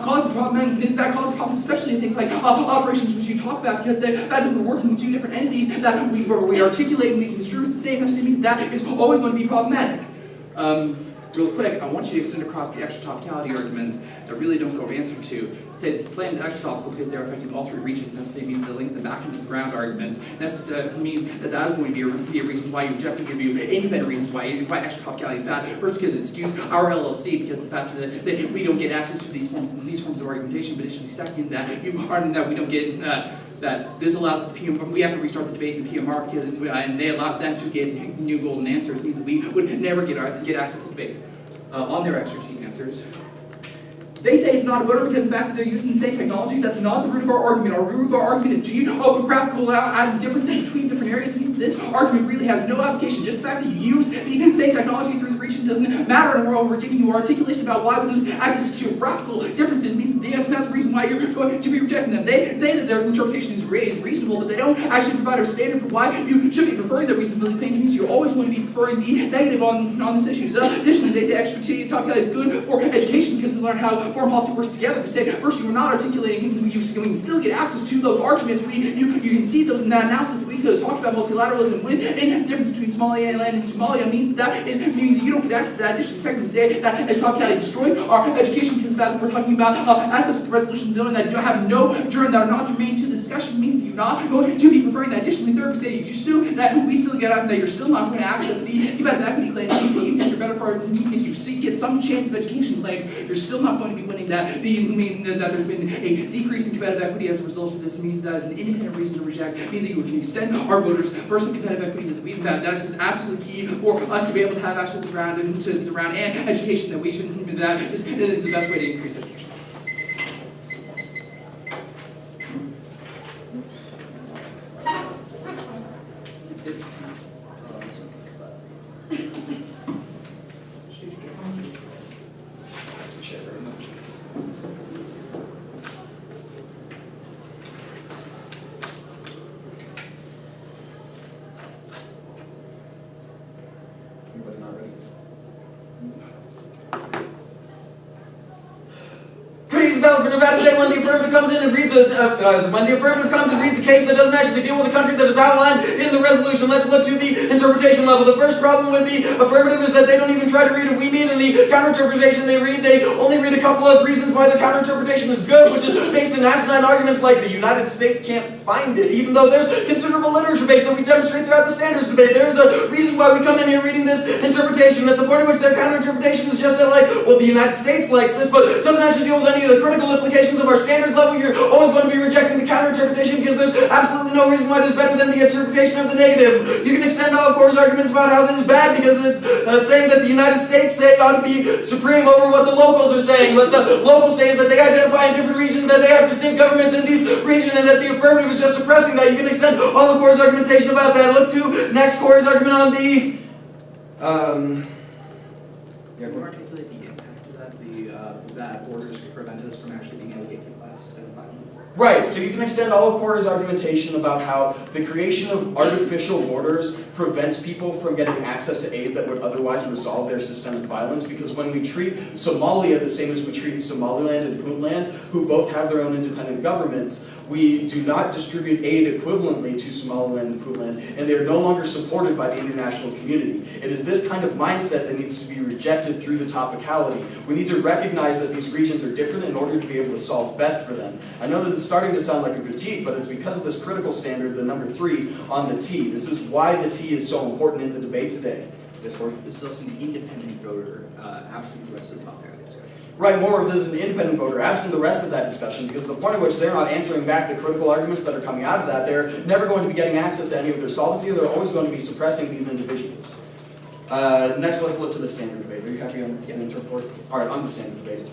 causes problems. That causes problems, especially in things like operations, which you talk about, because that we're working with two different entities that we articulate and we construe as the same. This means that is always going to be problematic. Real quick, I want you to extend across the extra-topicality arguments that really don't go answer to. Say the plan is extra-topical because they're affecting all three regions. Necessarily means the links them back into the ground arguments. Necessarily means that is going to be a reason why you reject and give you independent reasons why extra-topicality is bad. First, because it skews our LLC because of the fact that we don't get access to these forms of argumentation. But additionally, second, that we don't get that this allows the PMR, we have to restart the debate in the PMR because and they allows them to get new golden answers. It means that we would never get access to the debate on their extra cheat answers. They say it's not a voter because of the fact that they're using the same technology. That's not the root of our argument. Our root of our argument is geographical differences between different areas. It means this argument really has no application. Just the fact that you use the same technology through the region doesn't matter in a world. We're giving you articulation about why we lose access to geographical differences. It means that's the reason why you're going to be rejecting them. They say that their interpretation is reasonable, but they don't actually provide a standard for why you should be preferring their reasonability claims. It means you're always going to be preferring the negative on this issue. So additionally, they say extra-topicality is good for education because we learn how foreign policy works together. We say, first, you are not articulating, you can still get access to those arguments. You can see those in that analysis that we because talking about multilateralism within the difference between Somaliland and Somalia means that you don't get access to that additional segment say that as Top Cali destroys our education because of that we're talking about aspects of the resolution bill that you have that are not germane to the discussion means that you're not going to be preferring that additionally third say you still that we still get out that you're still not going to access the competitive equity claims even if you're better for even if you get some chance of education claims you're still not going to be winning that that there's been a decrease in competitive equity as a result of this means that is an independent reason to reject means that you can extend our voters versus competitive equity that we've had that is absolutely key for us to be able to have access to the ground and to the ground and education that we should that is the best way to increase education. It's Anybody not ready? Pretty battle for Nevada today when the affirmative comes in and reads a case that doesn't actually deal with the country that is outlined in the resolution. Let's look to the interpretation level. The first problem with the affirmative is that they don't even try to read a we mean in the counter-interpretation they read. They only read a couple of reasons why their counter-interpretation is good, which is based in asinine arguments like the United States can't find it, even though there's considerable literature base that we demonstrate throughout the standards debate. There's a reason why we come in here reading this interpretation at the point at which their counter-interpretation is just that like, well, the United States likes this, but it doesn't actually deal with any of the critical implications of our standards level. You're always going to be rejecting the counter-interpretation because there's absolutely no reason why it is better than the interpretation of the negative. You can extend all, of course, arguments about how this is bad because it's saying that the United States say ought to be supreme over what the locals are saying. What the locals say is that they identify in different regions, that they have distinct governments in these regions, and that the affirmative is just suppressing that. You can extend all of Corey's argumentation about that. Look to next Corey's argument on the... Yeah, can you articulate the impact of that? That borders prevent us from actually being able to get people access to violence? Right, so you can extend all of Porter's argumentation about how the creation of artificial borders prevents people from getting access to aid that would otherwise resolve their systemic violence, because when we treat Somalia the same as we treat Somaliland and Puntland, who both have their own independent governments, we do not distribute aid equivalently to Somaliland and Puntland, and they are no longer supported by the international community. It is this kind of mindset that needs to be rejected through the topicality. We need to recognize that these regions are different in order to be able to solve best for them. I know that it's starting to sound like a critique, but it's because of this critical standard, the number 3 on the T. This is why the T is so important in the debate today. Yes, Corey? This is also an independent voter, absent the rest of the top discussion. Right, moreover, this is an independent voter, absent the rest of that discussion, because the point at which they're not answering back the critical arguments that are coming out of that, they're never going to be getting access to any of their solvency, or they're always going to be suppressing these individuals. Next, let's look to the standard debate. Are you happy on the interport? All right, on the standard debate.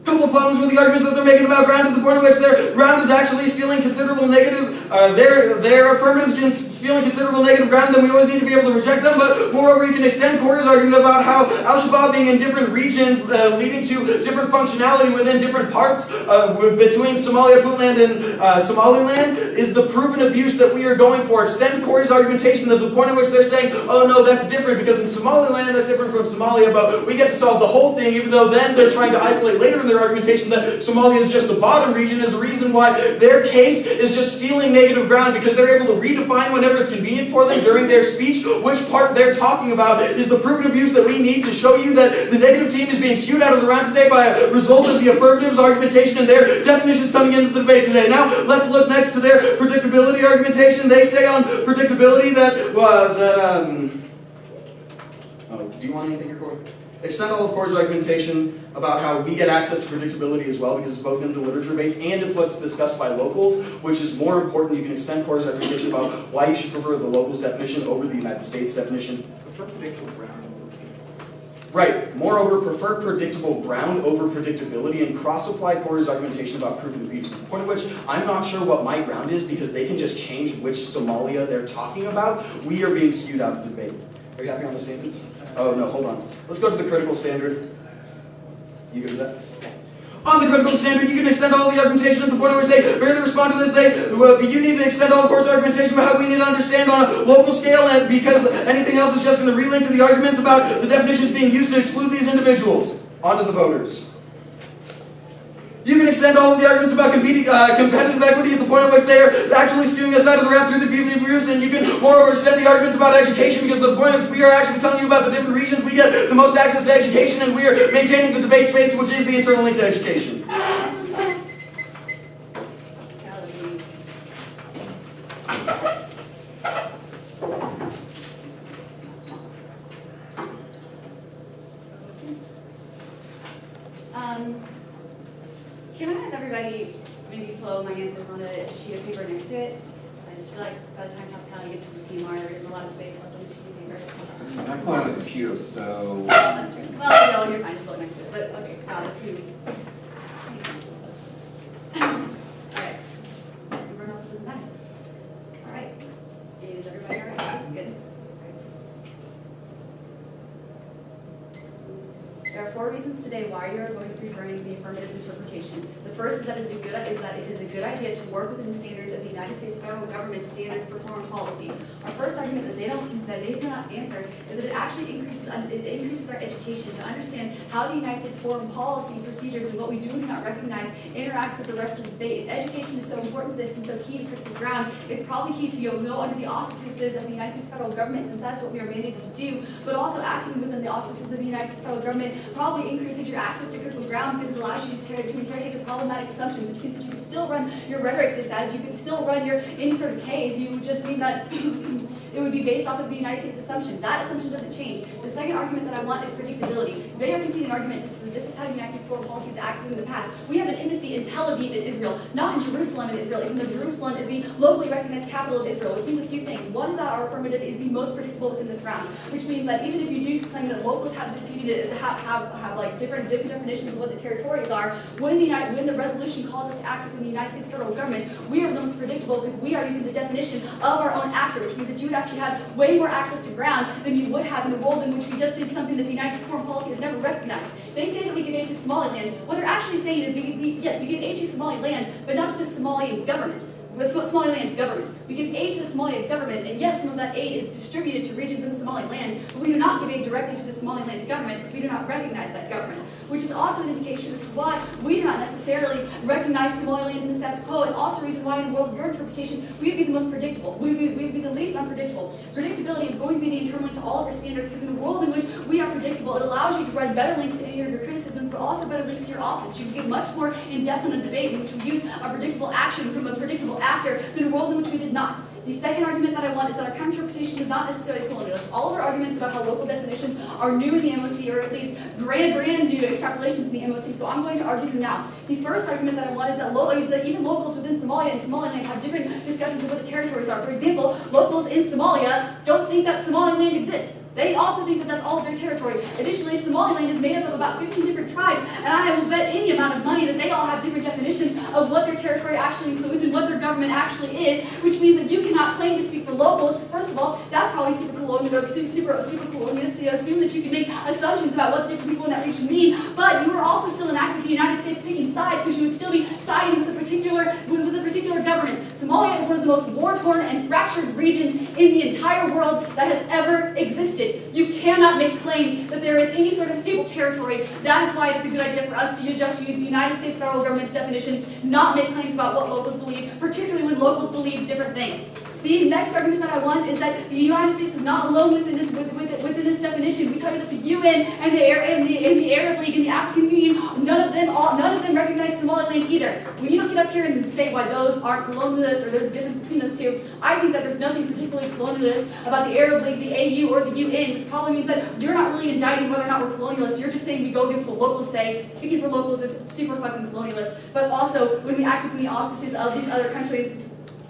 Couple of problems with the arguments that they're making about ground, to the point at which their ground is actually stealing considerable negative, their affirmatives stealing considerable negative ground, then we always need to be able to reject them. But moreover, you can extend Corey's argument about how Al-Shabaab being in different regions, leading to different functionality within different parts between Somalia, Puntland, and Somaliland, is the proven abuse that we are going for. Extend Corey's argumentation to the point at which they're saying, oh no, that's different, because in Somaliland that's different from Somalia, but we get to solve the whole thing, even though then they're trying to isolate later in their argumentation that Somalia is just the bottom region, is a reason why their case is just stealing negative ground, because they're able to redefine whenever it's convenient for them during their speech which part they're talking about is the proven abuse that we need to show you that the negative team is being skewed out of the round today by a result of the affirmative's argumentation and their definitions coming into the debate today. Now, let's look next to their predictability argumentation. They say on predictability that, do you want anything here, Corey? Extend all of Corey's argumentation about how we get access to predictability as well, because it's both in the literature base and it's what's discussed by locals, which is more important. You can extend Corey's argumentation about why you should prefer the locals definition over the United States definition. Prefer predictable ground over Right. Moreover, prefer predictable ground over predictability, and cross-apply Corey's argumentation about proven abuse. The point at which I'm not sure what my ground is, because they can just change which Somalia they're talking about. We are being skewed out of the debate. Are you happy on the standards? Oh, no, hold on. Let's go to the critical standard. You good with that? On the critical standard, you can extend all the argumentation at the point at which they barely respond to this. You need to extend all the course argumentation about how we need to understand on a local scale, and because anything else is just going to relink to the arguments about the definitions being used to exclude these individuals. On to the voters. You can extend all of the arguments about competitive equity at the point at which they are actually skewing us out of the round through the people abuse, and you can moreover extend the arguments about education because the point at which we are actually telling you about the different regions we get the most access to education, and we are maintaining the debate space which is the internal link to education. Can I have everybody maybe flow my answers on a sheet of paper next to it? So I just feel like by the time topicality gets to the PMR, there isn't a lot of space left on the sheet of paper. I'm playing on the computer, so... Oh, that's true. Well, no, you're fine, just flow it next to it. But okay, got it. Alright. Everyone else, it doesn't matter. Alright. Is everybody alright? Good. There are 4 reasons today why you are going to be preferring the affirmative interpretation. The first is that it is a good idea to work within the standards of the United States federal government standards for foreign policy. Our first argument that they cannot answer is that it actually increases our education to understand how the United States foreign policy procedures and what we do and do not recognize interacts with the rest of the debate. Education is so important to this and so key to critical ground. It's probably key to go under the auspices of the United States federal government, since that's what we are mandated to do, but also acting within the auspices of the United States federal government probably increases your access to critical ground because it allows you to interrogate the problematic assumptions, which means that you can still run your rhetoric dissents, you can still run your insert Ks, you would just mean that it would be based off of the United States assumption. That assumption doesn't change. The second argument that I want is predictability. They are conceding an argument this is how the United States foreign policy has acted in the past. We have an embassy in Tel Aviv in Israel, not in Jerusalem in Israel, even though Jerusalem is the locally recognized capital of Israel, which means a few things. One is that our affirmative is the most predictable within this round, which means that even if you do claim that locals have disputed it, have like different definitions of what the territories are, when the resolution calls us to act within the United States federal government, we are the most predictable because we are using the definition of our own actor, which means that you would actually have way more access to ground than you would have in a world in which we just did something that the United States foreign policy has never recognized. They say that we give aid to Somaliland. What they're actually saying is yes, we give aid to Somaliland, but not to the Somalian government. That's what Somaliland government. We give aid to the Somalian government, and yes, some of that aid is distributed to regions in Somaliland, but we do not give aid directly to the Somaliland government because we do not recognize that government, which is also an indication as to why we do not necessarily recognize Somaliland in the status quo, and also a reason why in world of your interpretation, we would be the most predictable. We would be the least unpredictable. Predictability is going to be the internal link to all of your standards because in a world in which we are predictable, it allows you to run better links to any of your criticisms, but also better links to your offense. You can get much more in-depth in a debate in which we use a predictable action from a predictable actor than a world in which we did not. The second argument that I want is that our counter-interpretation is not necessarily colonialist. All of our arguments about how local definitions are new in the MOC, or at least brand new extrapolations in the MOC, so I'm going to argue them now. The first argument that I want is that even locals within Somalia and Somaliland have different discussions of what the territories are. For example, locals in Somalia don't think that Somaliland exists. They also think that that's all of their territory. Additionally, Somaliland is made up of about 15 different tribes, and I will bet any amount of money that they all have different definitions of what their territory actually includes and what their government actually is, which means that you cannot claim to speak for locals, because first of all, that's probably super colonialist to assume that you can make assumptions about what the different people in that region mean, but you are also still an act of the United States picking sides, because you would still be siding with a particular government. Somalia is one of the most war-torn and fractured regions in the entire world that has ever existed. You cannot make claims that there is any sort of stable territory. That is why it's a good idea for us to just use the United States federal government's definition, not make claims about what locals believe, particularly when locals believe different things. The next argument that I want is that the United States is not alone within this definition. We tell you that the UN and the Arab League and the African Union, none of them recognize Somaliland either. When you don't get up here and say why those aren't colonialist or there's a difference between those two, I think that there's nothing particularly colonialist about the Arab League, the AU, or the UN, which probably means that you're not really indicting whether or not we're colonialist. You're just saying we go against what locals say. Speaking for locals is super fucking colonialist. But also, when we act within the auspices of these other countries,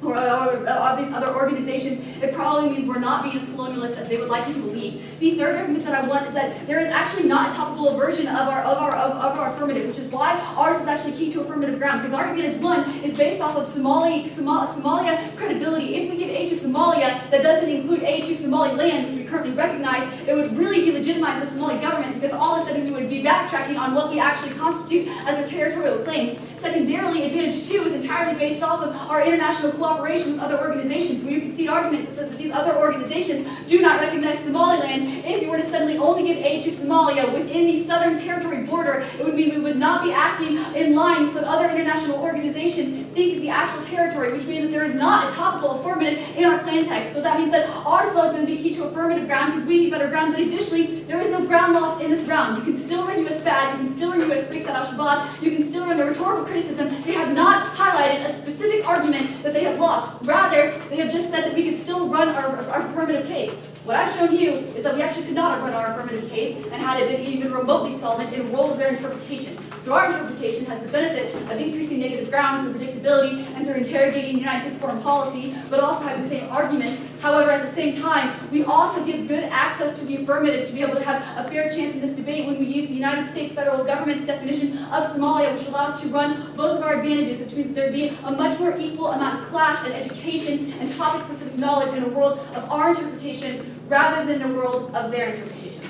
or these other organizations, it probably means we're not being as colonialist as they would like you to believe. The third argument that I want is that there is actually not a topical version of our affirmative, which is why ours is actually key to affirmative ground, because our advantage one is based off of Somalia credibility. If we give aid to Somalia that doesn't include aid to Somaliland, which we currently recognize, it would really delegitimize the Somali government, because all of a sudden we would be backtracking on what we actually constitute as our territorial claims. Secondarily, advantage two is entirely based off of our international cooperation with other organizations. When you concede arguments that says that these other organizations do not recognize Somaliland, if you were to suddenly only give give aid to Somalia within the Southern Territory border, it would mean we would not be acting in line with what other international organizations think is the actual territory, which means that there is not a topical affirmative in our plan text. So that means that our slow is going to be key to affirmative ground because we need better ground, but additionally, there is no ground loss in this round. You can still run U.S. bad, you can still run U.S. freaks at al-Shabaab, you can still run the rhetorical criticism. They have not highlighted a specific argument that they have lost. Rather, they have just said that we could still run our affirmative case. What I've shown you is that we actually could not run our affirmative case and had it been even remotely solvent in the role of their interpretation. So our interpretation has the benefit of increasing negative ground through predictability and through interrogating United States foreign policy, but also having the same argument. However, at the same time, we also give good access to the affirmative to be able to have a fair chance in this debate when we use the United States federal government's definition of Somalia, which allows us to run both of our advantages, which means that there would be a much more equal amount of clash and education and topic-specific knowledge in a world of our interpretation rather than a world of their interpretation.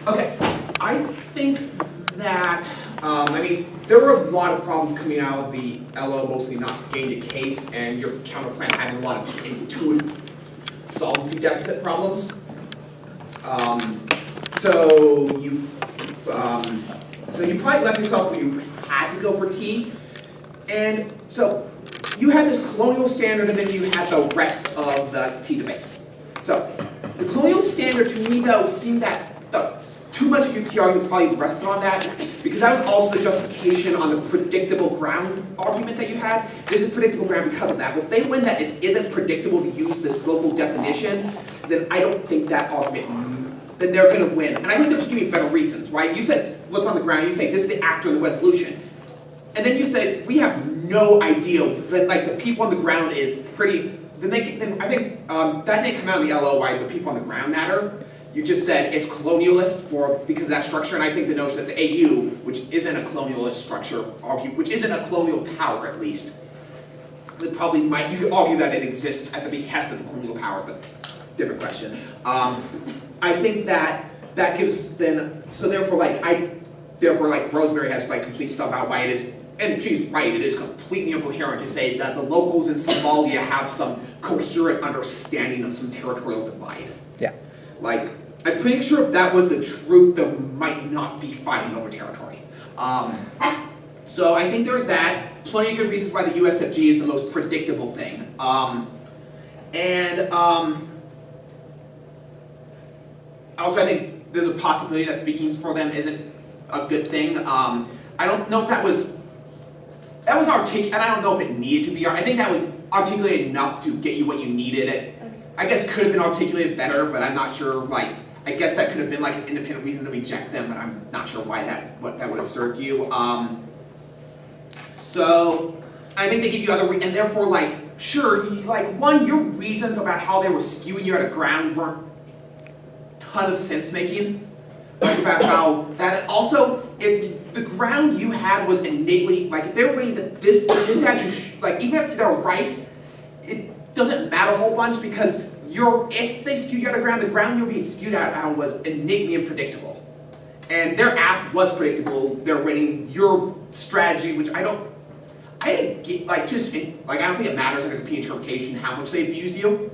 Okay, I think that, I mean, there were a lot of problems coming out of the LO, mostly not getting the case, and your counterplan having a lot of intuitive solvency deficit problems. So you probably left yourself where you had to go for T, and so you had this colonial standard, and then you had the rest of the T debate. So the colonial standard to me though seemed that too much of your T argument probably rested on that, because that was also the justification on the predictable ground argument that you had. This is predictable ground because of that. But if they win that it isn't predictable to use this local definition, then I don't think that argument, then they're going to win. And I think they're just giving better reasons, right? You said what's on the ground. You say this is the actor in the resolution. And then you said we have no idea that like the people on the ground is pretty. Then I think that didn't come out of the LO why the people on the ground matter. You just said it's colonialist because of that structure, and I think the notion that the AU, which isn't a colonialist structure, which isn't a colonial power at least, that probably might, you could argue that it exists at the behest of the colonial power, but different question. I think that gives then, so therefore like Rosemary has like complete stuff about why it is, and she's right, it is completely incoherent to say that the locals in Somalia have some coherent understanding of some territorial divide. Yeah. Like, I'm pretty sure if that was the truth, there might not be fighting over territory. So I think there's that. Plenty of good reasons why the USFG is the most predictable thing. Also I think there's a possibility that speaking for them isn't a good thing. I don't know if that was articulated, and I don't know if it needed to be. I think that was articulated enough to get you what you needed. It, I guess could have been articulated better, but I'm not sure. Like, I guess that could have been like an independent reason to reject them, but I'm not sure why what that would have served you. So I think they give you other, and therefore, like, sure, like one, your reasons about how they were skewing you at a ground weren't a ton of sense making. Like about how that also, if the ground you had was innately, like if they were waiting that this statute, like even if they're right, it doesn't matter a whole bunch because if they skewed you out of the ground you're being skewed out on was innately unpredictable. And their Aff was predictable, they're winning your strategy, which I didn't get, like I don't think it matters in a competing interpretation how much they abuse you.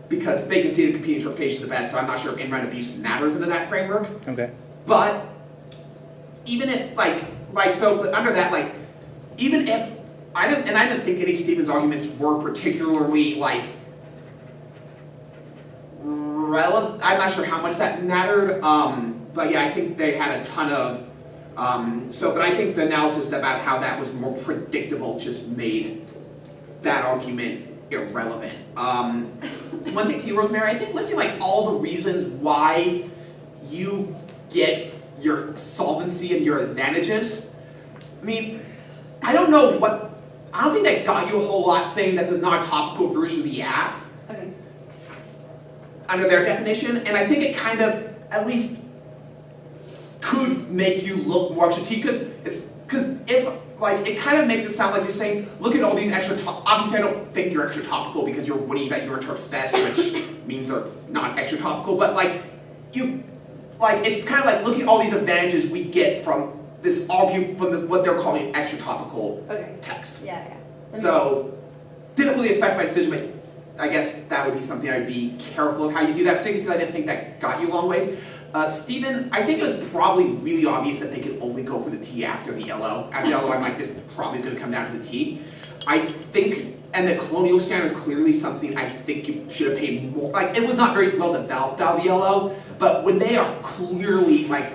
Because they can see the competing interpretation the best, so I'm not sure if in-round abuse matters into that framework. Okay. But even if but under that, like, even if I didn't think any Stevens arguments were particularly like relevant. I'm not sure how much that mattered. But yeah, I think they had a ton of. But I think the analysis about how that was more predictable just made that argument irrelevant. One thing to you, Rosemary, I think listing like all the reasons why you get your solvency and your advantages. I mean, I don't think that got you a whole lot saying that there's not a topical version of the Aff under their definition, and I think it kind of at least could make you look more extra T because if like it kind of makes it sound like you're saying, look at all these extra. Obviously, I don't think you're extra topical because you're winning that your interpret's best, which means they're not extra topical. But like it's kind of like look at all these advantages we get from this argument from this, what they're calling extra-topical text. Yeah. So, didn't really affect my decision, but I guess that would be something I'd be careful of how you do that, particularly since I didn't think that got you a long ways. Stephen, I think it was probably really obvious that they could only go for the T after the LO. After the LO, I'm like, this probably is going to come down to the T. I think, and the colonial standard is clearly something I think you should have paid more. Like, it was not very well developed out of the LO, but when they are clearly, like,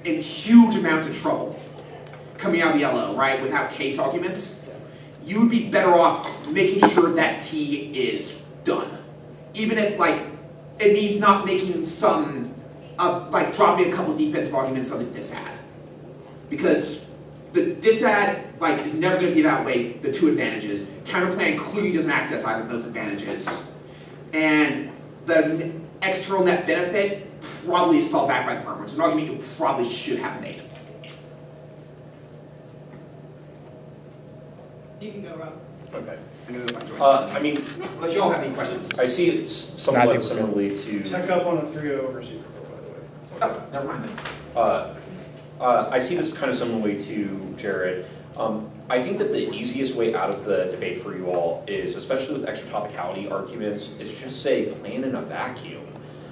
in huge amounts of trouble coming out of the LO, right, without case arguments, you would be better off making sure that T is done. Even if, like, it means not making some, like, dropping a couple defensive arguments on the disad. Because the disad, like, is never going to be that way, the two advantages. Counterplan clearly doesn't access either of those advantages. And the external net benefit probably is solved back by the firm, which is an argument you probably should have made. You can go, Rob. Okay. I mean, unless you all have any questions. I see it somewhat similarly to. Check up on a 3.0 overshoot, by the way. Oh, never mind then. I see this kind of similarly to Jared. I think that the easiest way out of the debate for you all is, especially with extra topicality arguments, is just say plan in a vacuum.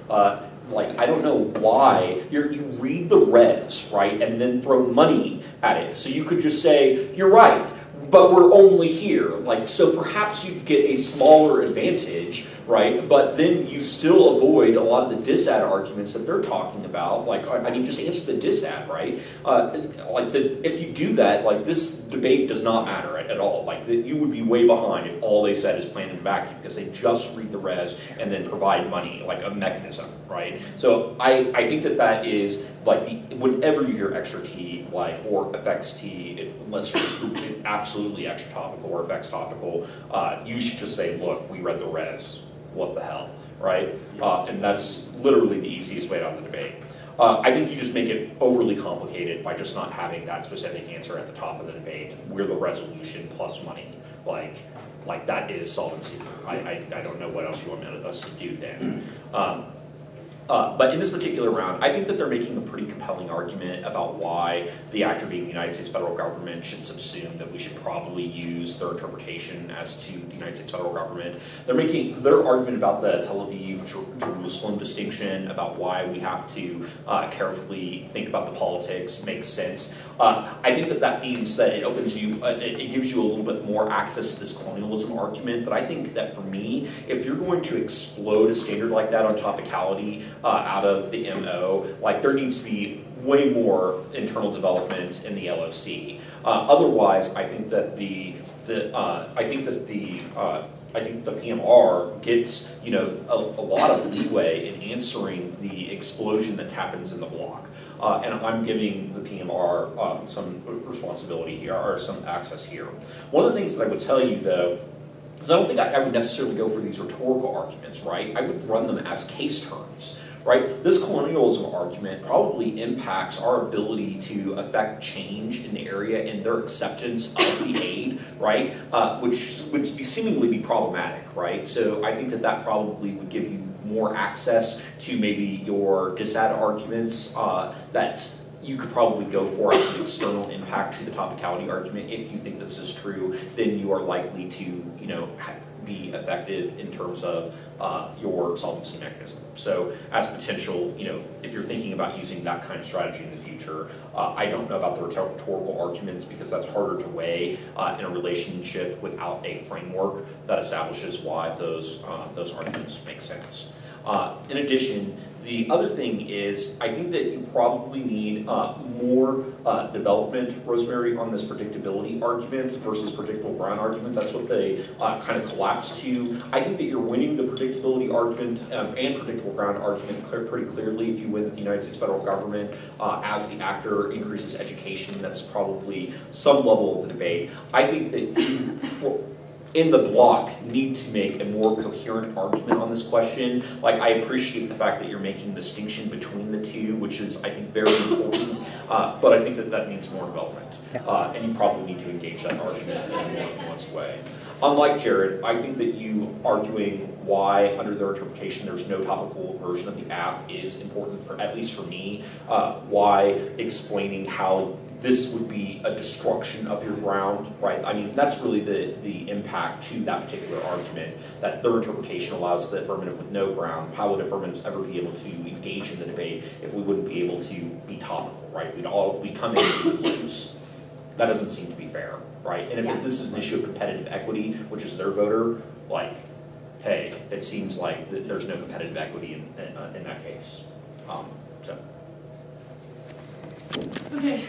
Like, I don't know why, you read the res, right, and then throw money at it. So you could just say, you're right, but we're only here. Like, so perhaps you get a smaller advantage, right, but then you still avoid a lot of the disad arguments that they're talking about. Like, I mean, just answer the disad, right? If you do that, like, this debate does not matter at all. Like, you would be way behind if all they said is plan in vacuum, because they just read the res and then provide money, like a mechanism, right? So I think that is, like, whenever you hear extra T, like, or affects T, unless you're absolutely extra topical or affects topical, you should just say, look, we read the res. What the hell, right? And that's literally the easiest way out of the debate. I think you just make it overly complicated by just not having that specific answer at the top of the debate. We're the resolution plus money. Like that is solvency. I don't know what else you want us to do then. But in this particular round, I think that they're making a pretty compelling argument about why the actor being the United States federal government should subsume that we should probably use their interpretation as to the United States federal government. They're making their argument about the Tel Aviv-Jerusalem distinction, about why we have to carefully think about the politics, makes sense. I think that means that it opens you, it gives you a little bit more access to this colonialism argument, but I think that for me, if you're going to explode a standard like that on topicality, out of the MO, like there needs to be way more internal development in the LOC. Otherwise, I think that the PMR gets a lot of leeway in answering the explosion that happens in the block. And I'm giving the PMR some responsibility here, or some access here. One of the things that I would tell you, though, is I don't think I would necessarily go for these rhetorical arguments, right? I would run them as case terms, right? This colonialism argument probably impacts our ability to affect change in the area and their acceptance of the aid, right? Which would seemingly be problematic, right? So I think that probably would give you more access to maybe your disad arguments that you could probably go for as an external impact to the topicality argument. If you think this is true, then you are likely to, be effective in terms of your solvency mechanism. So as potential, if you're thinking about using that kind of strategy in the future, I don't know about the rhetorical arguments because that's harder to weigh in a relationship without a framework that establishes why those arguments make sense. In addition, the other thing is, I think that you probably need more development, Rosemary, on this predictability argument versus predictable ground argument. That's what they kind of collapse to. I think that you're winning the predictability argument and predictable ground argument pretty clearly if you win that the United States federal government, as the actor, increases education. That's probably some level of the debate. I think that you, in the block, need to make a more coherent argument on this question. Like, I appreciate the fact that you're making a distinction between the two, which is, I think, very important, but I think that needs more development. And you probably need to engage that argument in a more nuanced way. Unlike Jared, I think that you arguing why, under their interpretation, there's no topical version of the Aff is important, for at least for me. Why explaining how this would be a destruction of your ground, right? I mean, that's really the impact to that particular argument, that their interpretation allows the affirmative with no ground. How would affirmatives ever be able to engage in the debate if we wouldn't be able to be topical, right? We'd come in and we would lose. That doesn't seem to be fair, right? And if this is an issue of competitive equity, which is their voter, like, hey, it seems like there's no competitive equity in that case. So. Okay.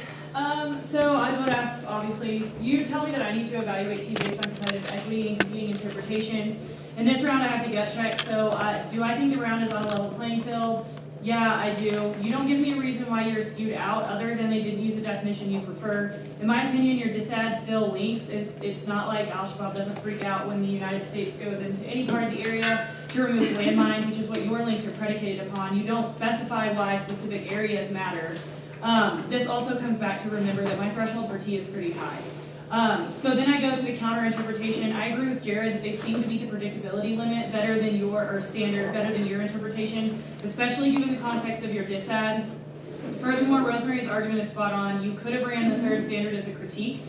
So I vote Aff, obviously. You tell me that I need to evaluate T based on competitive equity and competing interpretations. In this round, I have to gut check. So do I think the round is on a level playing field? Yeah, I do. You don't give me a reason why you're skewed out other than they didn't use the definition you prefer. In my opinion, your disad still links. It's not like Al-Shabaab doesn't freak out when the United States goes into any part of the area to remove landmines, which is what your links are predicated upon. You don't specify why specific areas matter. This also comes back to remember that my threshold for T is pretty high. So then I go to the counter interpretation. I agree with Jared that they seem to meet the predictability limit better than your interpretation, especially given the context of your disad. Furthermore, Rosemary's argument is spot on. You could have ran the third standard as a critique,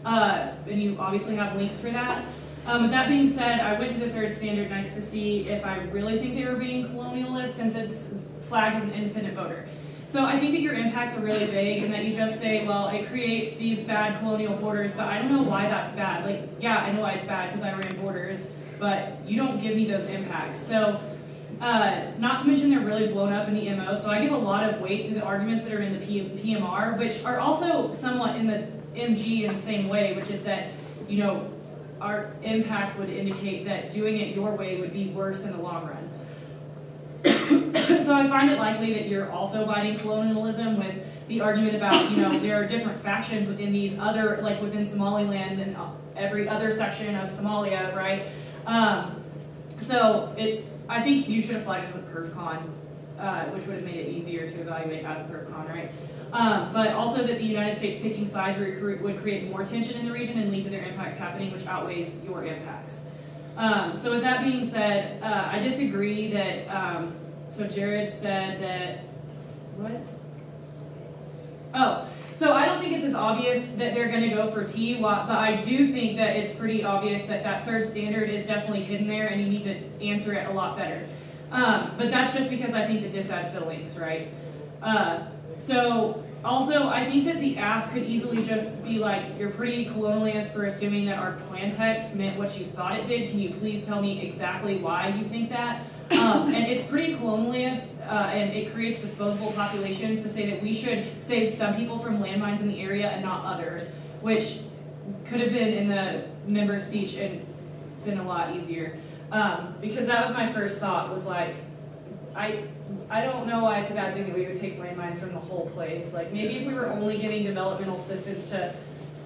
and you obviously have links for that. With that being said, I went to the third standard next to see if I really think they were being colonialist since it's flagged as an independent voter. So I think that your impacts are really vague and that you just say, well, it creates these bad colonial borders, but I don't know why that's bad. Like, yeah, I know why it's bad because I ran borders, but you don't give me those impacts. So not to mention they're really blown up in the MO, so I give a lot of weight to the arguments that are in the PMR, which are also somewhat in the MG in the same way, which is that, you know, our impacts would indicate that doing it your way would be worse in the long run. So I find it likely that you're also biting colonialism with the argument about, you know, there are different factions within these other, like within Somaliland and every other section of Somalia, right? I think you should have flagged it as a PerfCon, which would have made it easier to evaluate as a PerfCon, right? But also that the United States picking sides would create more tension in the region and lead to their impacts happening, which outweighs your impacts. So with that being said, I disagree that, so Jared said that, what? Oh, so I don't think it's as obvious that they're going to go for T, but I do think that it's pretty obvious that that third standard is definitely hidden there and you need to answer it a lot better. But that's just because I think the disad still links, right? So also, I think that the Aff could easily just be like, you're pretty colonialist for assuming that our plan text meant what you thought it did. Can you please tell me exactly why you think that? And it's pretty colonialist, and it creates disposable populations to say that we should save some people from landmines in the area and not others, which could have been in the member speech and been a lot easier. Because that was my first thought, was like, I don't know why it's a bad thing that we would take landmines from the whole place. Like, maybe if we were only giving developmental assistance to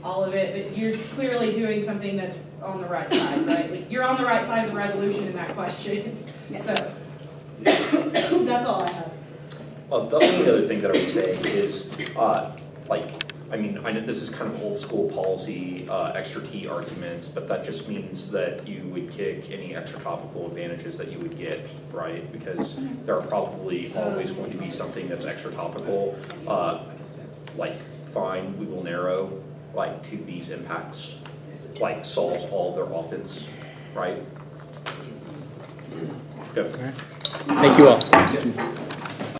all of it, but you're clearly doing something that's on the right side, right? Like, you're on the right side of the resolution in that question. So, that's all I have. Well, the only other thing that I would say is, I know this is kind of old school policy, extra T arguments, but that just means that you would kick any extra topical advantages that you would get, right? Because there are probably always going to be something that's extra topical. Fine, we will narrow, to these impacts, solves all of their offense, right? Good. Thank you all.